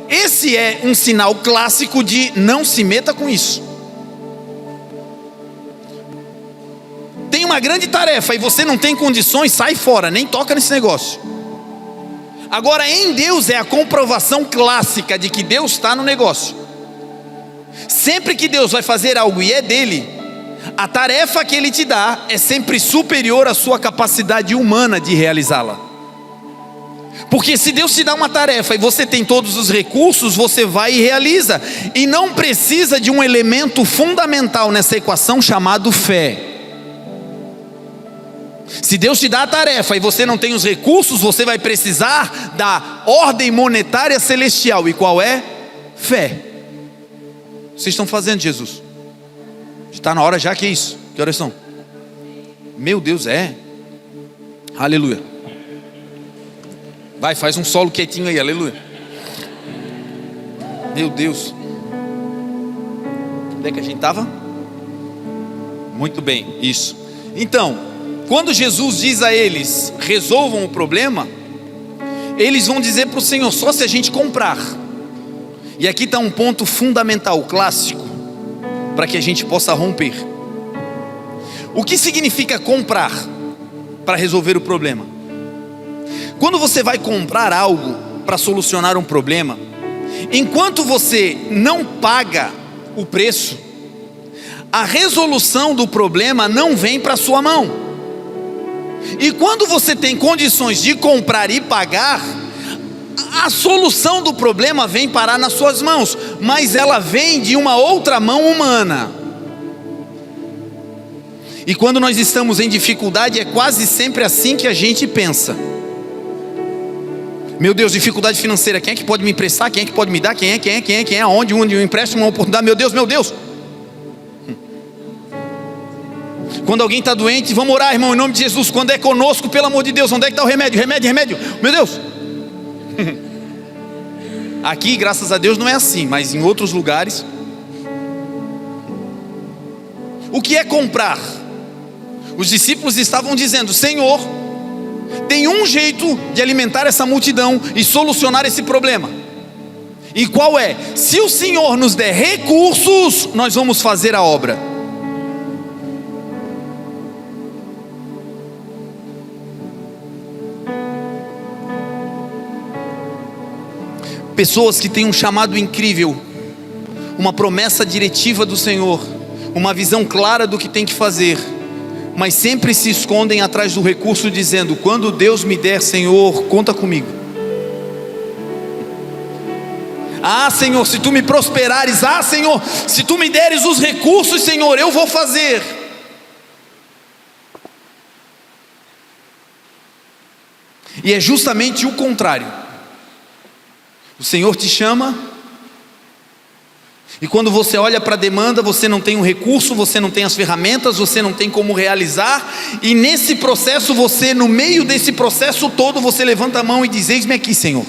Speaker 1: esse é um sinal clássico de: não se meta com isso. Tem uma grande tarefa e você não tem condições, sai fora, nem toca nesse negócio. Agora, em Deus é a comprovação clássica de que Deus está no negócio. Sempre que Deus vai fazer algo e é dele, a tarefa que ele te dá é sempre superior à sua capacidade humana de realizá-la. Porque se Deus te dá uma tarefa e você tem todos os recursos, você vai e realiza. E não precisa de um elemento fundamental nessa equação chamado fé. Se Deus te dá a tarefa e você não tem os recursos, você vai precisar da ordem monetária celestial. E qual é? Fé. Vocês estão fazendo, Jesus? Está na hora já, que isso? Que horas são? Meu Deus, é. Aleluia. Vai, faz um solo quietinho aí, aleluia. Meu Deus. Onde é que a gente estava? Muito bem, isso. Então, quando Jesus diz a eles, resolvam o problema, eles vão dizer para o Senhor, só se a gente comprar. E aqui está um ponto fundamental, clássico, para que a gente possa romper. O que significa comprar para resolver o problema? Quando você vai comprar algo para solucionar um problema, enquanto você não paga o preço, a resolução do problema não vem para sua mão. E quando você tem condições de comprar e pagar, a solução do problema vem parar nas suas mãos, mas ela vem de uma outra mão humana. E quando nós estamos em dificuldade, é quase sempre assim que a gente pensa. Meu Deus, dificuldade financeira, quem é que pode me emprestar? Quem é que pode me dar? Quem é? Aonde um empréstimo, uma oportunidade? Meu Deus. Quando alguém está doente, vamos orar, irmão, em nome de Jesus. Quando é conosco, pelo amor de Deus, onde é que está o remédio? Remédio, meu Deus. Aqui, graças a Deus, não é assim, mas em outros lugares. O que é comprar? Os discípulos estavam dizendo, Senhor, tem um jeito de alimentar essa multidão e solucionar esse problema. E qual é? Se o Senhor nos der recursos, nós vamos fazer a obra. Pessoas que têm um chamado incrível, uma promessa diretiva do Senhor, uma visão clara do que tem que fazer, mas sempre se escondem atrás do recurso dizendo, quando Deus me der, Senhor, conta comigo. Ah, Senhor, se tu me prosperares, ah, Senhor, se tu me deres os recursos, Senhor, eu vou fazer. E é justamente o contrário. O Senhor te chama, e quando você olha para a demanda, você não tem um recurso, você não tem as ferramentas, você não tem como realizar, e nesse processo, você, no meio desse processo todo, você levanta a mão e diz, eis-me aqui, Senhor.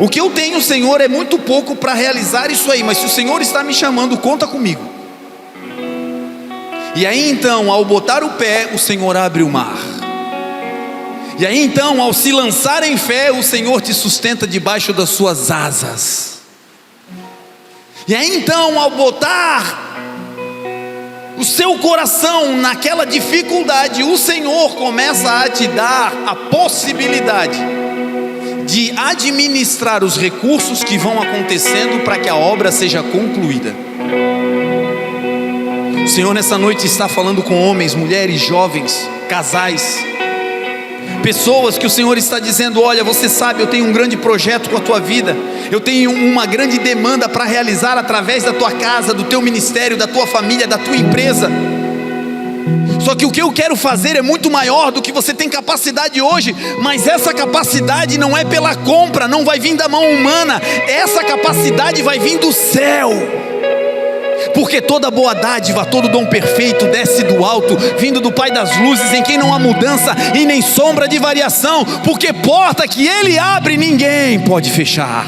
Speaker 1: O que eu tenho, Senhor, é muito pouco para realizar isso aí, mas se o Senhor está me chamando, conta comigo. E aí então, ao botar o pé, o Senhor abre o mar. E aí então, ao se lançar em fé, o Senhor te sustenta debaixo das suas asas. E aí então, ao botar o seu coração naquela dificuldade, o Senhor começa a te dar a possibilidade de administrar os recursos que vão acontecendo para que a obra seja concluída. O Senhor nessa noite está falando com homens, mulheres, jovens, casais, pessoas que o Senhor está dizendo, olha, você sabe, eu tenho um grande projeto com a tua vida, eu tenho uma grande demanda para realizar através da tua casa, do teu ministério, da tua família, da tua empresa. Só que o que eu quero fazer é muito maior do que você tem capacidade hoje, mas essa capacidade não é pela compra, não vai vir da mão humana, essa capacidade vai vir do céu. Porque toda boa dádiva, todo dom perfeito desce do alto, vindo do Pai das luzes, em quem não há mudança e nem sombra de variação, porque porta que Ele abre, ninguém pode fechar.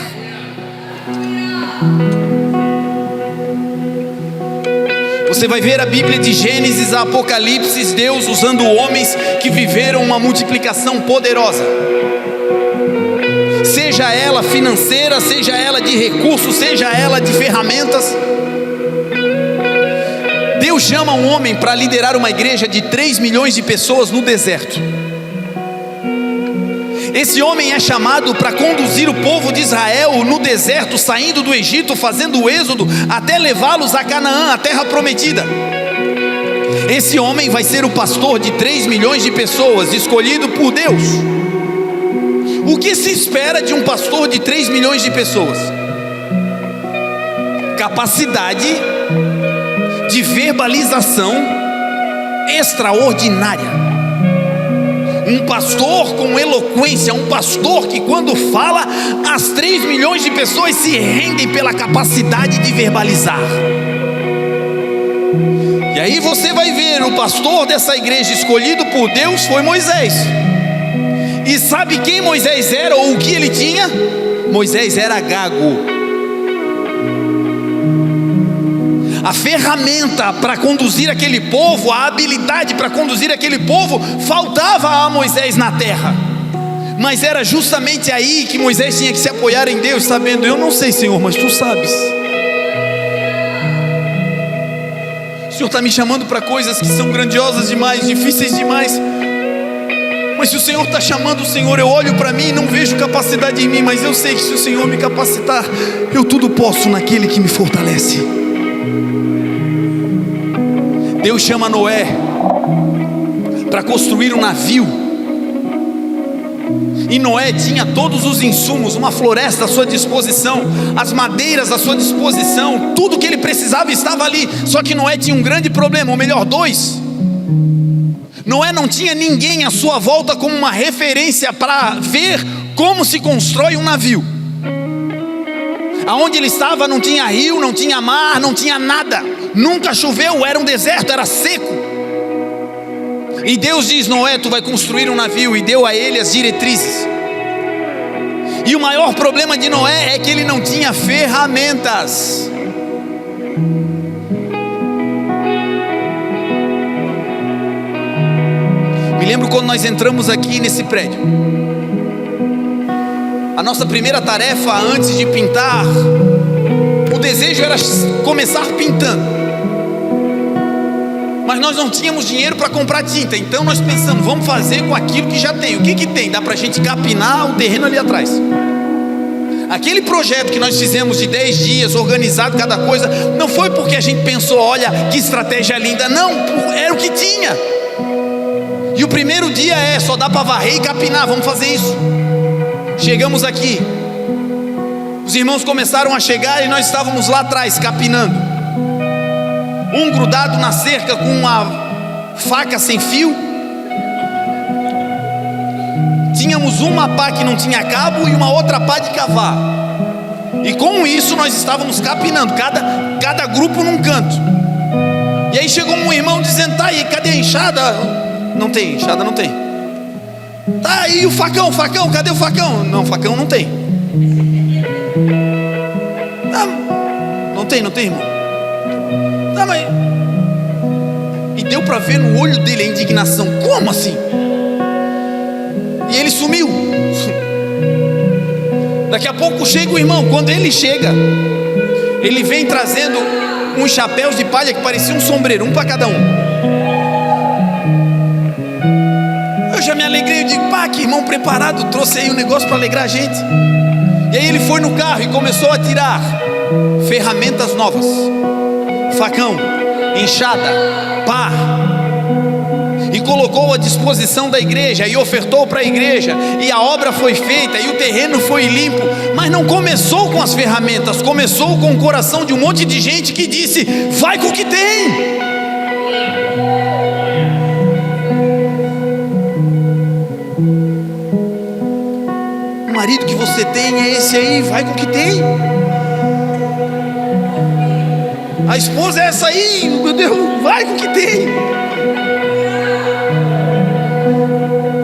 Speaker 1: Você vai ver a Bíblia de Gênesis a Apocalipse, Deus usando homens que viveram uma multiplicação poderosa, seja ela financeira, seja ela de recursos, seja ela de ferramentas. Deus Deus chama um homem para liderar uma igreja de 3 milhões de pessoas no deserto. Esse homem é chamado para conduzir o povo de Israel no deserto, saindo do Egito, fazendo o êxodo, até levá-los a Canaã, a terra prometida. Esse homem vai ser o pastor de 3 milhões de pessoas, escolhido por Deus. O que se espera de um pastor de 3 milhões de pessoas? Capacidade de verbalização extraordinária. Um pastor com eloquência, um pastor que quando fala, as 3 milhões de pessoas se rendem pela capacidade de verbalizar. E aí você vai ver, o pastor dessa igreja escolhido por Deus foi Moisés. E sabe quem Moisés era ou o que ele tinha? Moisés era gago. A ferramenta para conduzir aquele povo, a habilidade para conduzir aquele povo, faltava a Moisés na terra. Mas era justamente aí que Moisés tinha que se apoiar em Deus, sabendo: eu não sei, Senhor, mas Tu sabes. O Senhor está me chamando para coisas que são grandiosas demais, difíceis demais. Mas se o Senhor está chamando, Senhor, eu olho para mim e não vejo capacidade em mim, mas eu sei que se o Senhor me capacitar, eu tudo posso naquele que me fortalece. Deus chama Noé para construir um navio. E Noé tinha todos os insumos, uma floresta à sua disposição, as madeiras à sua disposição, tudo que ele precisava estava ali. Só que Noé tinha um grande problema, ou melhor, 2. Noé não tinha ninguém à sua volta como uma referência para ver como se constrói um navio. Aonde ele estava não tinha rio, não tinha mar, não tinha nada. Nunca choveu, era um deserto, era seco. E Deus diz: Noé, tu vai construir um navio, e deu a ele as diretrizes. E o maior problema de Noé é que ele não tinha ferramentas. Me lembro quando nós entramos aqui nesse prédio. A nossa primeira tarefa antes de pintar, o desejo era começar pintando. Mas nós não tínhamos dinheiro para comprar tinta. Então nós pensamos, vamos fazer com aquilo que já tem. O que tem? Dá para a gente capinar o terreno ali atrás. Aquele projeto que nós fizemos de 10 dias, organizado cada coisa, não foi porque a gente pensou, olha que estratégia linda. Não, era o que tinha. E o primeiro dia só dá para varrer e capinar, vamos fazer isso. Chegamos aqui, os irmãos começaram a chegar e nós estávamos lá atrás capinando. Um grudado na cerca com uma faca sem fio. Tínhamos uma pá que não tinha cabo e uma outra pá de cavar. E com isso nós estávamos capinando, cada grupo num canto. E aí chegou um irmão dizendo: tá aí, cadê a enxada? Não tem, enxada não tem. Tá aí o facão, cadê o facão? Não, facão não tem. Não tem, irmão. Tá, mas... E deu para ver no olho dele a indignação. Como assim? E ele sumiu. Daqui a pouco chega o irmão. Quando ele chega, ele vem trazendo uns chapéus de palha que parecia um sombreiro, um para cada um. Eu já me alegrei, eu digo: pá, que irmão preparado, trouxe aí um negócio para alegrar a gente. E aí ele foi no carro e começou a tirar ferramentas novas, facão, enxada, pá, e colocou à disposição da igreja e ofertou para a igreja, e a obra foi feita e o terreno foi limpo. Mas não começou com as ferramentas, começou com o coração de um monte de gente que disse: vai com o que tem. O marido que você tem é esse aí, vai com o que tem. A esposa é essa aí, meu Deus, vai com o que tem.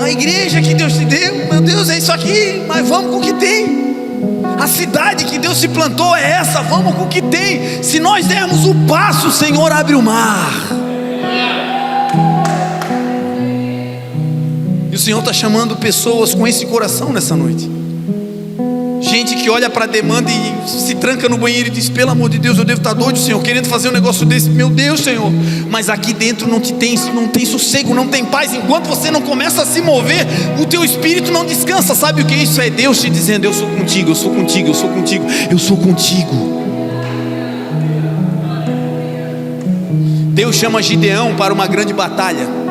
Speaker 1: A igreja que Deus te deu, meu Deus, é isso aqui, mas vamos com o que tem. A cidade que Deus se plantou é essa, vamos com o que tem. Se nós dermos o passo, o Senhor abre o mar. E o Senhor está chamando pessoas com esse coração nessa noite. Gente que que olha para a demanda e se tranca no banheiro e diz: pelo amor de Deus, eu devo estar doido, Senhor, querendo fazer um negócio desse, meu Deus, Senhor. Mas aqui dentro não tem sossego, não tem paz. Enquanto você não começa a se mover, o teu espírito não descansa. Sabe o que é isso? É Deus te dizendo: eu sou contigo, eu sou contigo, eu sou contigo, eu sou contigo. Deus chama Gideão para uma grande batalha.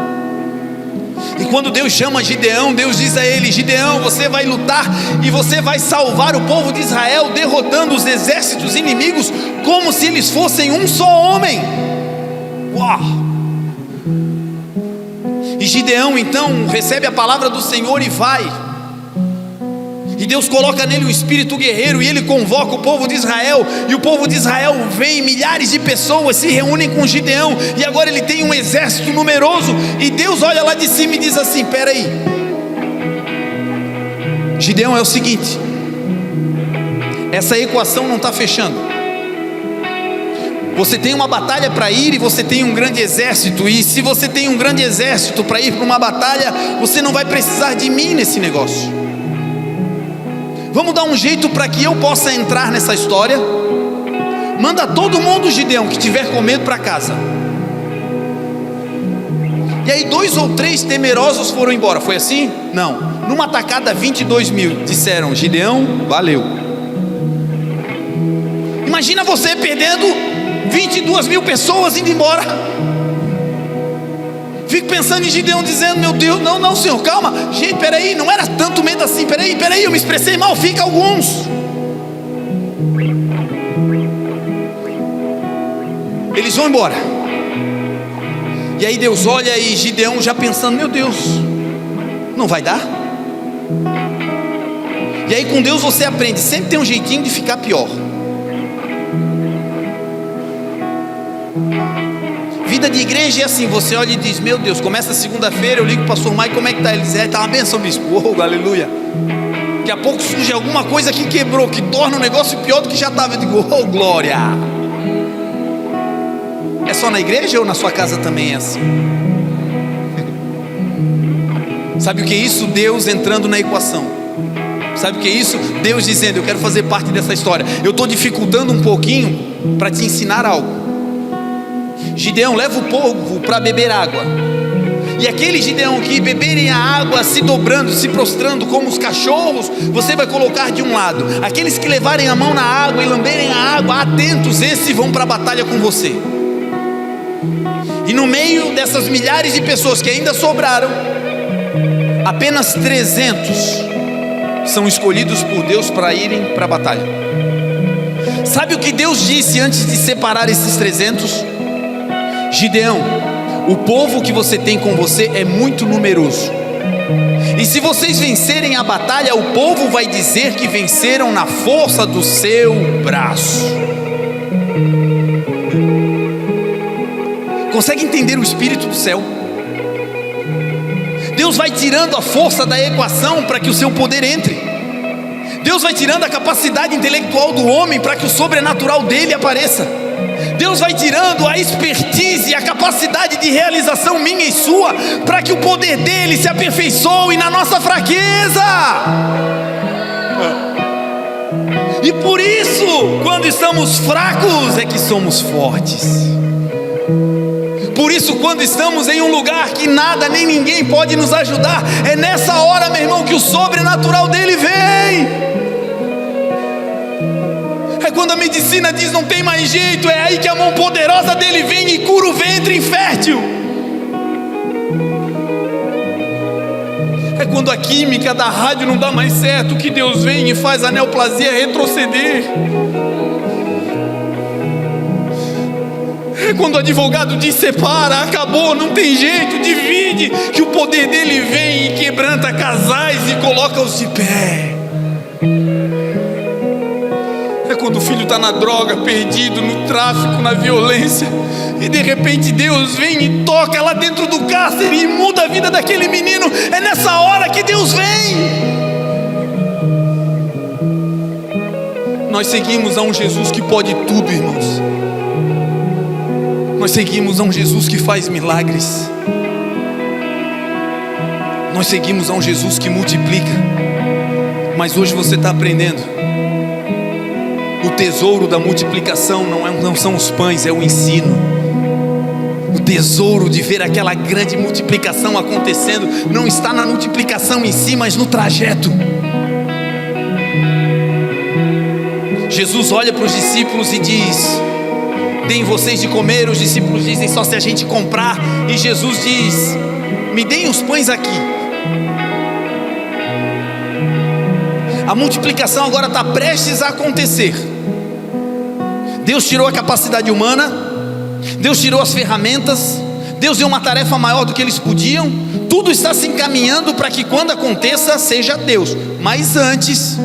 Speaker 1: E quando Deus chama Gideão, Deus diz a ele: Gideão, você vai lutar e você vai salvar o povo de Israel, derrotando os exércitos inimigos como se eles fossem um só homem. Uau! E Gideão então recebe a palavra do Senhor e vai. E Deus coloca nele um espírito guerreiro, e ele convoca o povo de Israel, e o povo de Israel vem, milhares de pessoas se reúnem com Gideão, e agora ele tem um exército numeroso, e Deus olha lá de cima e diz assim: peraí, Gideão, é o seguinte, essa equação não está fechando. Você tem uma batalha para ir e você tem um grande exército, e se você tem um grande exército para ir para uma batalha, você não vai precisar de mim nesse negócio. Vamos dar um jeito para que eu possa entrar nessa história. Manda todo mundo, Gideão, que tiver com medo, para casa. E aí 2 ou 3 temerosos foram embora. Foi assim? Não. Numa tacada 22 mil disseram: Gideão, valeu. Imagina você perdendo 22 mil pessoas indo embora. Fico pensando em Gideão dizendo: meu Deus, não, Senhor, calma. Gente, peraí, não era tanto medo assim. Peraí, eu me expressei mal, fica alguns. Eles vão embora. E aí Deus olha, e Gideão já pensando: meu Deus, não vai dar? E aí com Deus você aprende, sempre tem um jeitinho de ficar pior. Vida de igreja é assim, você olha e diz: meu Deus, começa segunda-feira, eu ligo para o pastor Mike, como é que está? Ele diz: está uma benção, bispo. Oh, aleluia. Daqui a pouco surge alguma coisa que quebrou, que torna o negócio pior do que já estava. Eu digo: oh, glória. É só na igreja ou na sua casa também é assim? Sabe o que é isso? Deus entrando na equação. Sabe o que é isso? Deus dizendo: eu quero fazer parte dessa história. Eu estou dificultando um pouquinho para te ensinar algo. Gideão, leva o povo para beber água. E aquele Gideão que beberem a água se dobrando, se prostrando como os cachorros, você vai colocar de um lado. Aqueles que levarem a mão na água e lamberem a água, atentos, esses vão para a batalha com você. E no meio dessas milhares de pessoas que ainda sobraram, apenas 300 são escolhidos por Deus para irem para a batalha. Sabe o que Deus disse antes de separar esses 300? Gideão, o povo que você tem com você é muito numeroso, e se vocês vencerem a batalha, o povo vai dizer que venceram na força do seu braço. Consegue entender o espírito do céu? Deus vai tirando a força da equação para que o seu poder entre. Deus vai tirando a capacidade intelectual do homem para que o sobrenatural dele apareça. Deus vai tirando a expertise e a capacidade de realização minha e sua, para que o poder dele se aperfeiçoe na nossa fraqueza. E por isso, quando estamos fracos, é que somos fortes. Por isso, quando estamos em um lugar que nada nem ninguém pode nos ajudar, é nessa hora, meu irmão, que o sobrenatural dele vem. É quando a medicina diz: não tem mais jeito, é aí que a mão poderosa dele vem e cura o ventre infértil. É quando a química da rádio não dá mais certo, que Deus vem e faz a neoplasia retroceder. É quando o advogado diz: separa, acabou, não tem jeito, divide, que o poder dele vem e quebranta casais e coloca-os de pé. É quando o filho está na droga, perdido, no tráfico, na violência, e de repente Deus vem e toca lá dentro do cárcere e muda a vida daquele menino. É nessa hora que Deus vem. Nós seguimos a um Jesus que pode tudo, irmãos. Nós seguimos a um Jesus que faz milagres. Nós seguimos a um Jesus que multiplica. Mas hoje você está aprendendo O tesouro da multiplicação não são os pães, é o ensino. O tesouro de ver aquela grande multiplicação acontecendo não está na multiplicação em si, mas no trajeto. Jesus olha para os discípulos e diz: deem vocês de comer. Os discípulos dizem: só se a gente comprar. E Jesus diz: me deem os pães aqui. A multiplicação agora está prestes a acontecer. Deus tirou a capacidade humana, Deus tirou as ferramentas, Deus deu uma tarefa maior do que eles podiam. Tudo está se encaminhando para que quando aconteça seja Deus. Mas antes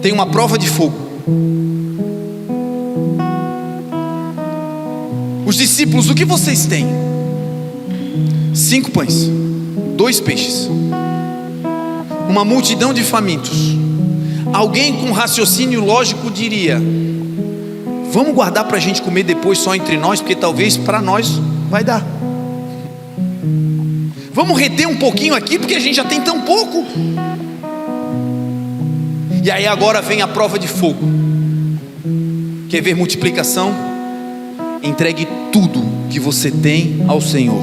Speaker 1: tem uma prova de fogo. Os discípulos: o que vocês têm? 5 pães, 2 peixes, uma multidão de famintos. Alguém com raciocínio lógico diria: vamos guardar para a gente comer depois só entre nós, porque talvez para nós vai dar. Vamos reter um pouquinho aqui, porque a gente já tem tão pouco. E aí agora vem a prova de fogo. Quer ver multiplicação? Entregue tudo que você tem ao Senhor.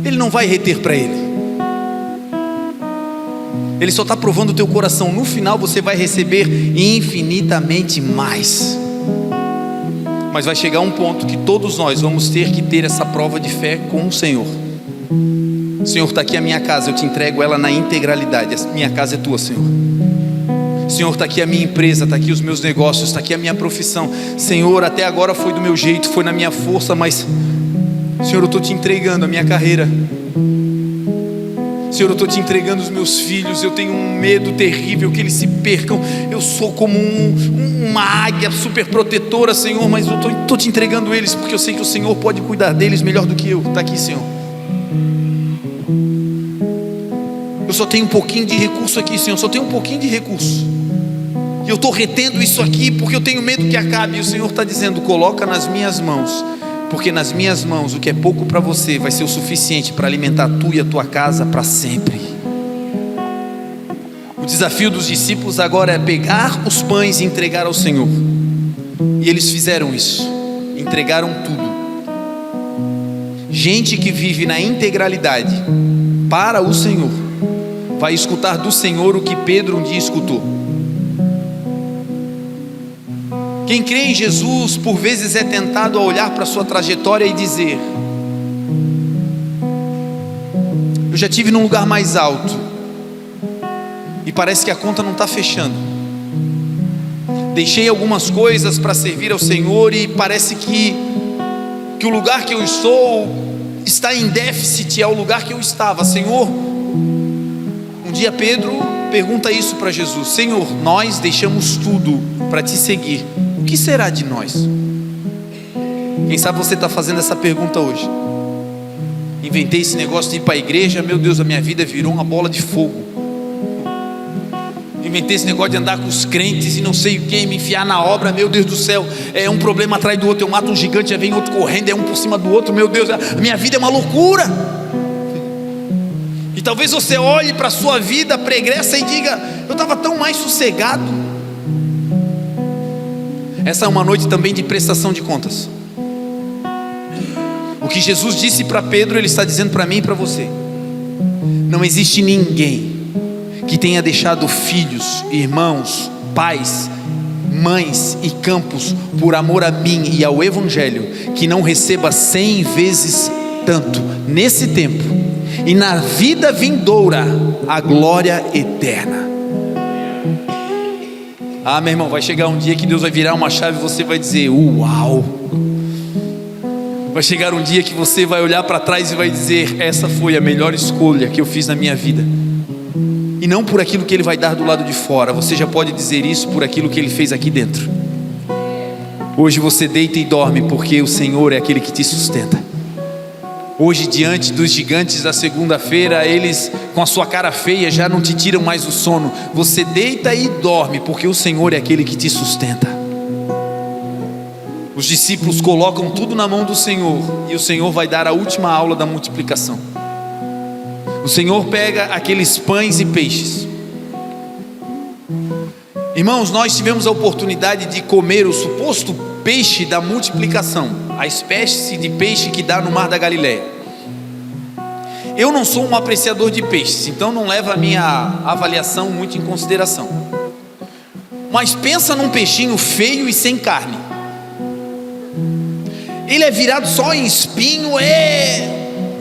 Speaker 1: Ele não vai reter para Ele. Ele só está provando o teu coração. No final você vai receber infinitamente mais. Mas vai chegar um ponto que todos nós vamos ter que ter essa prova de fé com o Senhor. Senhor, está aqui a minha casa, eu te entrego ela na integralidade. A minha casa é tua, Senhor. Senhor, está aqui a minha empresa, está aqui os meus negócios, está aqui a minha profissão. Senhor, até agora foi do meu jeito, foi na minha força, mas Senhor, eu estou te entregando a minha carreira. Senhor, eu estou te entregando os meus filhos. Eu tenho um medo terrível que eles se percam. Eu sou como uma águia super protetora, Senhor, mas eu estou te entregando eles, porque eu sei que o Senhor pode cuidar deles melhor do que eu. Está aqui, Senhor. Eu só tenho um pouquinho de recurso aqui, Senhor, só tenho um pouquinho de recurso, e eu estou retendo isso aqui, porque eu tenho medo que acabe. E o Senhor está dizendo: coloca nas minhas mãos, porque nas minhas mãos o que é pouco para você vai ser o suficiente para alimentar tu e a tua casa para sempre. O desafio dos discípulos agora é pegar os pães e entregar ao Senhor. E eles fizeram isso, entregaram tudo. Gente que vive na integralidade para o Senhor vai escutar do Senhor o que Pedro um dia escutou. Quem crê em Jesus, por vezes é tentado a olhar para a sua trajetória e dizer: eu já estive num lugar mais alto, e parece que a conta não está fechando. Deixei algumas coisas para servir ao Senhor, e parece que o lugar que eu estou está em déficit ao lugar que eu estava. Senhor, um dia Pedro pergunta isso para Jesus: Senhor, nós deixamos tudo para te seguir, o que será de nós? Quem sabe você está fazendo essa pergunta hoje. Inventei esse negócio de ir para a igreja, meu Deus, a minha vida virou uma bola de fogo. Inventei esse negócio de andar com os crentes e não sei o que, me enfiar na obra, meu Deus do céu, é um problema atrás do outro. Eu mato um gigante, já vem outro correndo, é um por cima do outro, meu Deus, a minha vida é uma loucura. E talvez você olhe para a sua vida pregressa e diga: eu estava tão mais sossegado. Essa é uma noite também de prestação de contas. O que Jesus disse para Pedro, Ele está dizendo para mim e para você. Não existe ninguém que tenha deixado filhos, irmãos, pais, mães e campos por amor a mim e ao Evangelho, que não receba 100 vezes tanto nesse tempo e na vida vindoura a glória eterna. Ah, meu irmão, vai chegar um dia que Deus vai virar uma chave e você vai dizer: uau! Vai chegar um dia que você vai olhar para trás e vai dizer: essa foi a melhor escolha que eu fiz na minha vida. E não por aquilo que Ele vai dar do lado de fora. Você já pode dizer isso por aquilo que Ele fez aqui dentro. Hoje você deita e dorme porque o Senhor é aquele que te sustenta. Hoje, diante dos gigantes da segunda-feira, eles com a sua cara feia já não te tiram mais o sono. Você deita e dorme porque o Senhor é aquele que te sustenta. Os discípulos colocam tudo na mão do Senhor, e o Senhor vai dar a última aula da multiplicação. O Senhor pega aqueles pães e peixes, Irmãos, nós tivemos a oportunidade de comer o suposto peixe da multiplicação, a espécie de peixe que dá no Mar da Galileia. Eu não sou um apreciador de peixes, então não levo a minha avaliação muito em consideração. Mas pensa num peixinho feio e sem carne. Ele é virado só em espinho.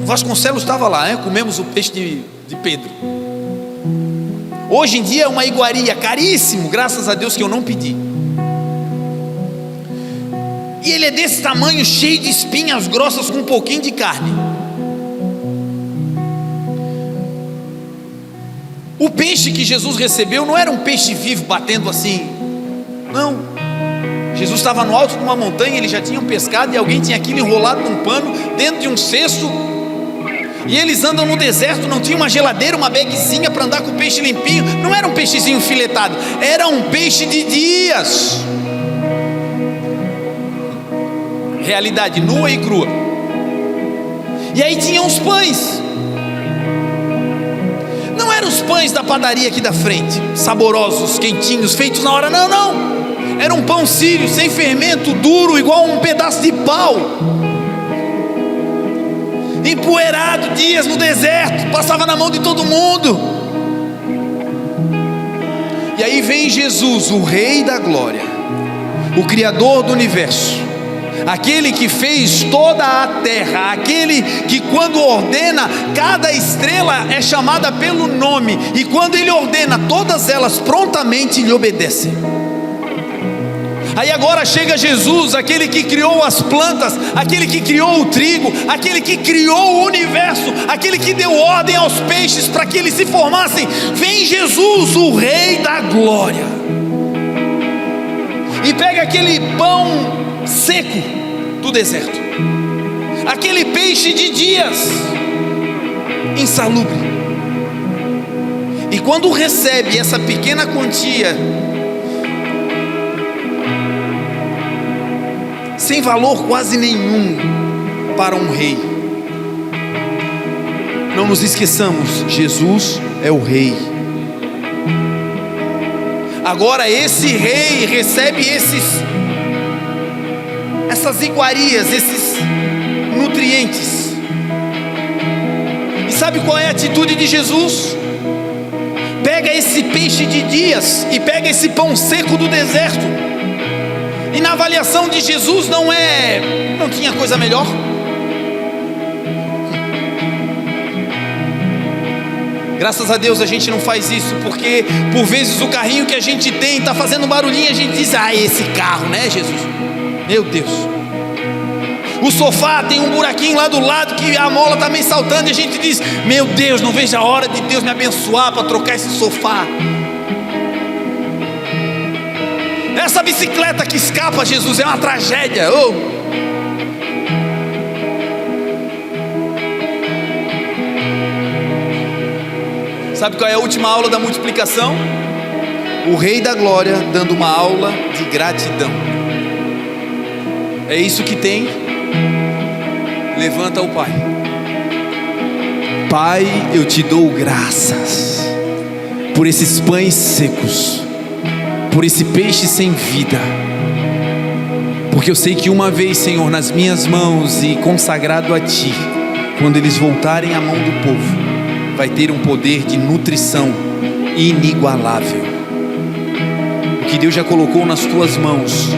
Speaker 1: Vasconcelos estava lá, comemos o peixe de Pedro. Hoje em dia é uma iguaria, caríssimo, graças a Deus que eu não pedi. E ele é desse tamanho, cheio de espinhas grossas, com um pouquinho de carne. O peixe que Jesus recebeu não era um peixe vivo batendo assim, não. Jesus estava no alto de uma montanha, eles já tinham pescado e alguém tinha aquilo enrolado num pano, dentro de um cesto. E eles andam no deserto, não tinha uma geladeira, uma bagzinha para andar com o peixe limpinho. Não era um peixezinho filetado, era um peixe de dias. Realidade nua e crua. E aí tinha os pães. Não eram os pães da padaria aqui da frente, saborosos, quentinhos, feitos na hora, não. Era um pão sírio, sem fermento, duro, igual um pedaço de pau, empoeirado, dias no deserto, passava na mão de todo mundo. E aí vem Jesus, o Rei da Glória, o Criador do Universo, aquele que fez toda a terra, aquele que quando ordena, cada estrela é chamada pelo nome, e quando Ele ordena, todas elas prontamente lhe obedecem. Aí agora chega Jesus, aquele que criou as plantas, aquele que criou o trigo, aquele que criou o universo, aquele que deu ordem aos peixes para que eles se formassem. Vem Jesus, o Rei da Glória, e pega aquele pão seco do deserto, aquele peixe de dias, insalubre, e quando recebe essa pequena quantia, sem valor quase nenhum para um rei. Não nos esqueçamos, Jesus é o Rei. Agora esse Rei recebe essas iguarias, esses nutrientes. E sabe qual é a atitude de Jesus? Pega esse peixe de dias e pega esse pão seco do deserto. E na avaliação de Jesus não tinha coisa melhor? Graças a Deus a gente não faz isso, porque por vezes o carrinho que a gente tem está fazendo barulhinho, a gente diz, esse carro, né, Jesus? Meu Deus. O sofá tem um buraquinho lá do lado que a mola está meio saltando, e a gente diz, meu Deus, não vejo a hora de Deus me abençoar para trocar esse sofá. Essa bicicleta que escapa, Jesus, é uma tragédia. Sabe qual é a última aula da multiplicação? O Rei da Glória dando uma aula de gratidão. É isso que tem. Levanta o Pai. Pai, eu te dou graças por esses pães secos, por esse peixe sem vida, porque eu sei que uma vez, Senhor, nas minhas mãos e consagrado a Ti, quando eles voltarem à mão do povo, vai ter um poder de nutrição inigualável. O que Deus já colocou nas Tuas mãos,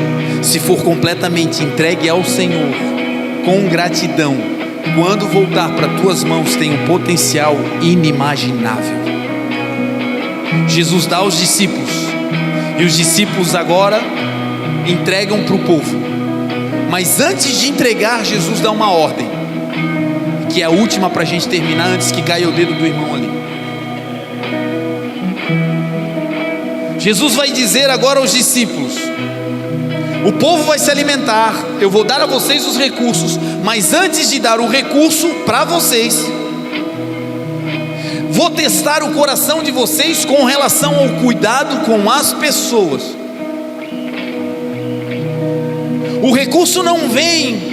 Speaker 1: se for completamente entregue ao Senhor, com gratidão, quando voltar para Tuas mãos, tem um potencial inimaginável. Jesus dá aos discípulos, e os discípulos agora entregam para o povo. Mas antes de entregar, Jesus dá uma ordem, que é a última para a gente terminar, antes que caia o dedo do irmão ali. Jesus vai dizer agora aos discípulos: o povo vai se alimentar, eu vou dar a vocês os recursos, mas antes de dar o recurso para vocês, vou testar o coração de vocês com relação ao cuidado com as pessoas. O recurso não vem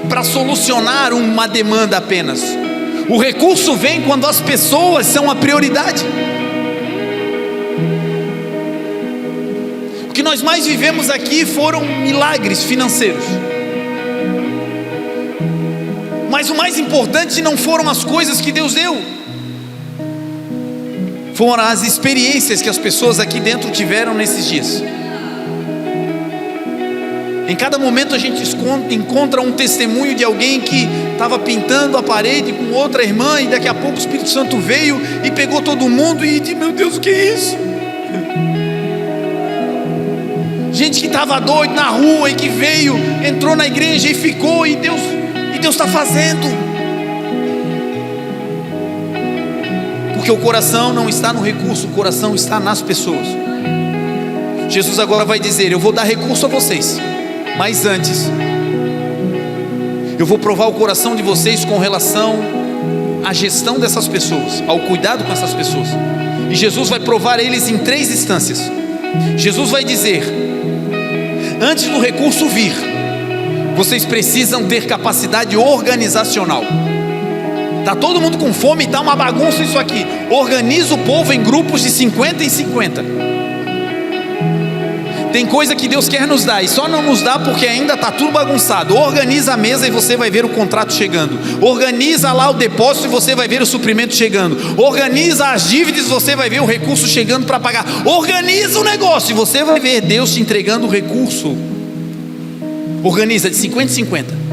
Speaker 1: para solucionar uma demanda apenas. O recurso vem quando as pessoas são a prioridade. que nós mais vivemos aqui foram milagres financeiros. Mas o mais importante não foram as coisas que Deus deu, foram as experiências que as pessoas aqui dentro tiveram nesses dias. Em cada momento a gente encontra um testemunho de alguém que estava pintando a parede com outra irmã, e daqui a pouco o Espírito Santo veio e pegou todo mundo e disse: meu Deus, o que é isso? Gente que estava doido na rua e que veio, entrou na igreja e ficou, e Deus está fazendo. Porque o coração não está no recurso, o coração está nas pessoas. Jesus agora vai dizer: eu vou dar recurso a vocês, mas antes eu vou provar o coração de vocês com relação à gestão dessas pessoas, ao cuidado com essas pessoas. E Jesus vai provar eles em 3 instâncias. Jesus vai dizer: antes do recurso vir, vocês precisam ter capacidade organizacional. Está todo mundo com fome, está uma bagunça isso aqui. Organiza o povo em grupos de 50 em 50. Tem coisa que Deus quer nos dar e só não nos dá porque ainda está tudo bagunçado. Organiza a mesa e você vai ver o contrato chegando. Organiza lá o depósito e você vai ver o suprimento chegando. Organiza as dívidas e você vai ver o recurso chegando para pagar. Organiza o negócio e você vai ver Deus te entregando o recurso. Organiza de 50 em 50.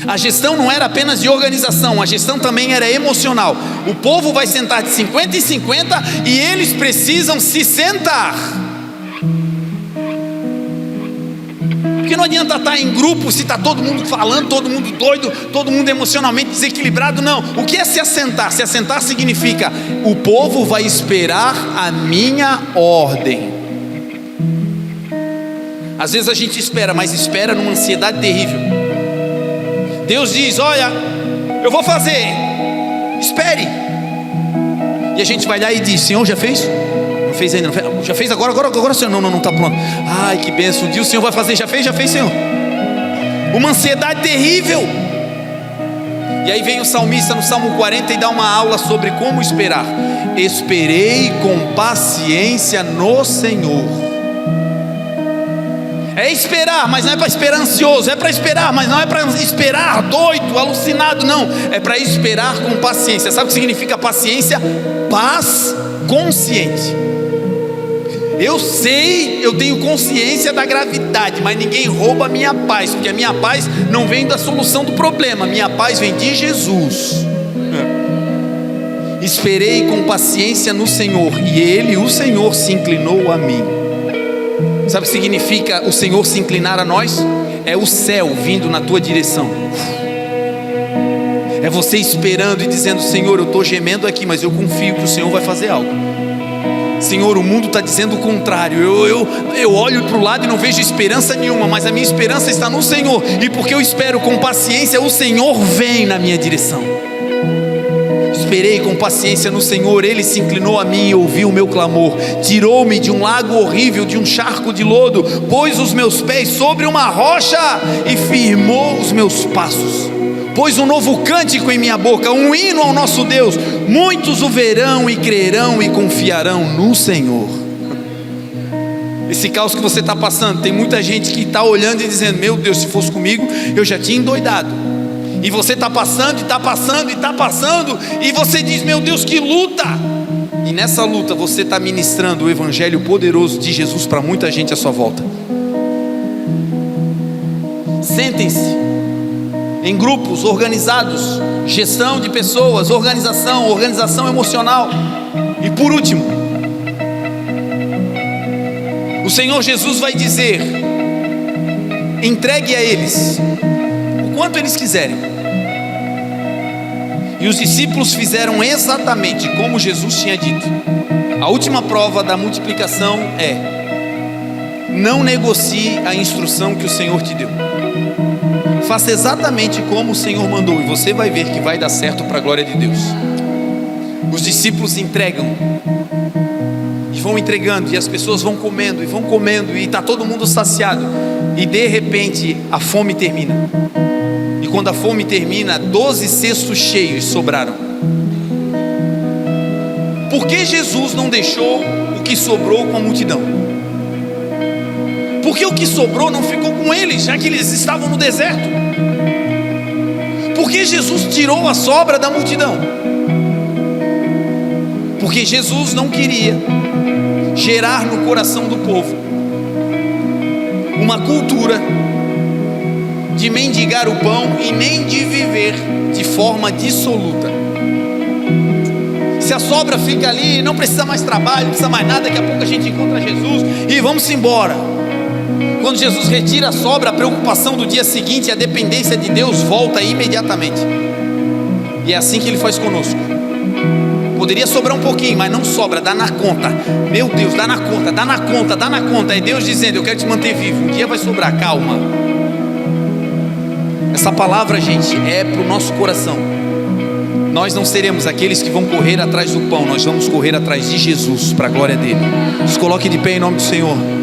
Speaker 1: A gestão não era apenas de organização, a gestão também era emocional. O povo vai sentar de 50 em 50 e eles precisam se sentar. Porque não adianta estar em grupo se está todo mundo falando, todo mundo doido, todo mundo emocionalmente desequilibrado. Não, o que é se assentar? Se assentar significa: o povo vai esperar a minha ordem. Às vezes a gente espera, mas espera numa ansiedade terrível. Deus diz: olha, eu vou fazer, espere. E a gente vai lá e diz: Senhor, já fez? Não fez ainda, não fez. Já fez agora, Senhor, não está pronto. Ai, que bênção, um dia o Senhor vai fazer, já fez, Senhor. Uma ansiedade terrível. E aí vem o salmista no Salmo 40 e dá uma aula sobre como esperar. Esperei com paciência no Senhor. É esperar, mas não é para esperar ansioso. É para esperar, mas não é para esperar doido, alucinado, não. É para esperar com paciência. Sabe o que significa paciência? Paz consciente. Eu sei, eu tenho consciência da gravidade, mas ninguém rouba a minha paz, porque a minha paz não vem da solução do problema, minha paz vem de Jesus. Esperei com paciência no Senhor, e Ele, o Senhor, se inclinou a mim. Sabe o que significa o Senhor se inclinar a nós? É o céu vindo na tua direção. É você esperando e dizendo: Senhor, eu estou gemendo aqui, mas eu confio que o Senhor vai fazer algo. Senhor, o mundo está dizendo o contrário. Eu olho para o lado e não vejo esperança nenhuma, mas a minha esperança está no Senhor. E porque eu espero com paciência, o Senhor vem na minha direção. Esperei com paciência no Senhor, Ele se inclinou a mim e ouviu o meu clamor. Tirou-me de um lago horrível, de um charco de lodo, pôs os meus pés sobre uma rocha e firmou os meus passos. Pôs um novo cântico em minha boca, um hino ao nosso Deus. Muitos o verão e crerão e confiarão no Senhor. Esse caos que você está passando, tem muita gente que está olhando e dizendo: meu Deus, se fosse comigo, eu já tinha endoidado. E você está passando, e está passando, e está passando, e você diz: meu Deus, que luta! E nessa luta você está ministrando o evangelho poderoso de Jesus para muita gente à sua volta. Sentem-se em grupos organizados, gestão de pessoas, organização emocional. E por último, o Senhor Jesus vai dizer: entregue a eles o quanto eles quiserem. E os discípulos fizeram exatamente como Jesus tinha dito. A última prova da multiplicação é: não negocie a instrução que o Senhor te deu. Faça exatamente como o Senhor mandou, e você vai ver que vai dar certo para a glória de Deus. Os discípulos entregam, e vão entregando, e as pessoas vão comendo, e está todo mundo saciado. E de repente a fome termina. E quando a fome termina, 12 cestos cheios sobraram. Por que Jesus não deixou o que sobrou com a multidão? Porque o que sobrou não ficou com eles, já que eles estavam no deserto. Porque Jesus tirou a sobra da multidão? Porque Jesus não queria gerar no coração do povo uma cultura de mendigar o pão e nem de viver de forma dissoluta. Se a sobra fica ali, não precisa mais trabalho, não precisa mais nada, daqui a pouco a gente encontra Jesus e vamos embora. Quando Jesus retira a sobra, a preocupação do dia seguinte, a dependência de Deus volta imediatamente. E é assim que Ele faz conosco. Poderia sobrar um pouquinho, mas não sobra, dá na conta. Meu Deus, dá na conta, dá na conta, dá na conta. É Deus dizendo: eu quero te manter vivo, um dia vai sobrar, calma. Essa palavra, gente, é para o nosso coração. Nós não seremos aqueles que vão correr atrás do pão, nós vamos correr atrás de Jesus, para a glória dele. Se coloque de pé em nome do Senhor.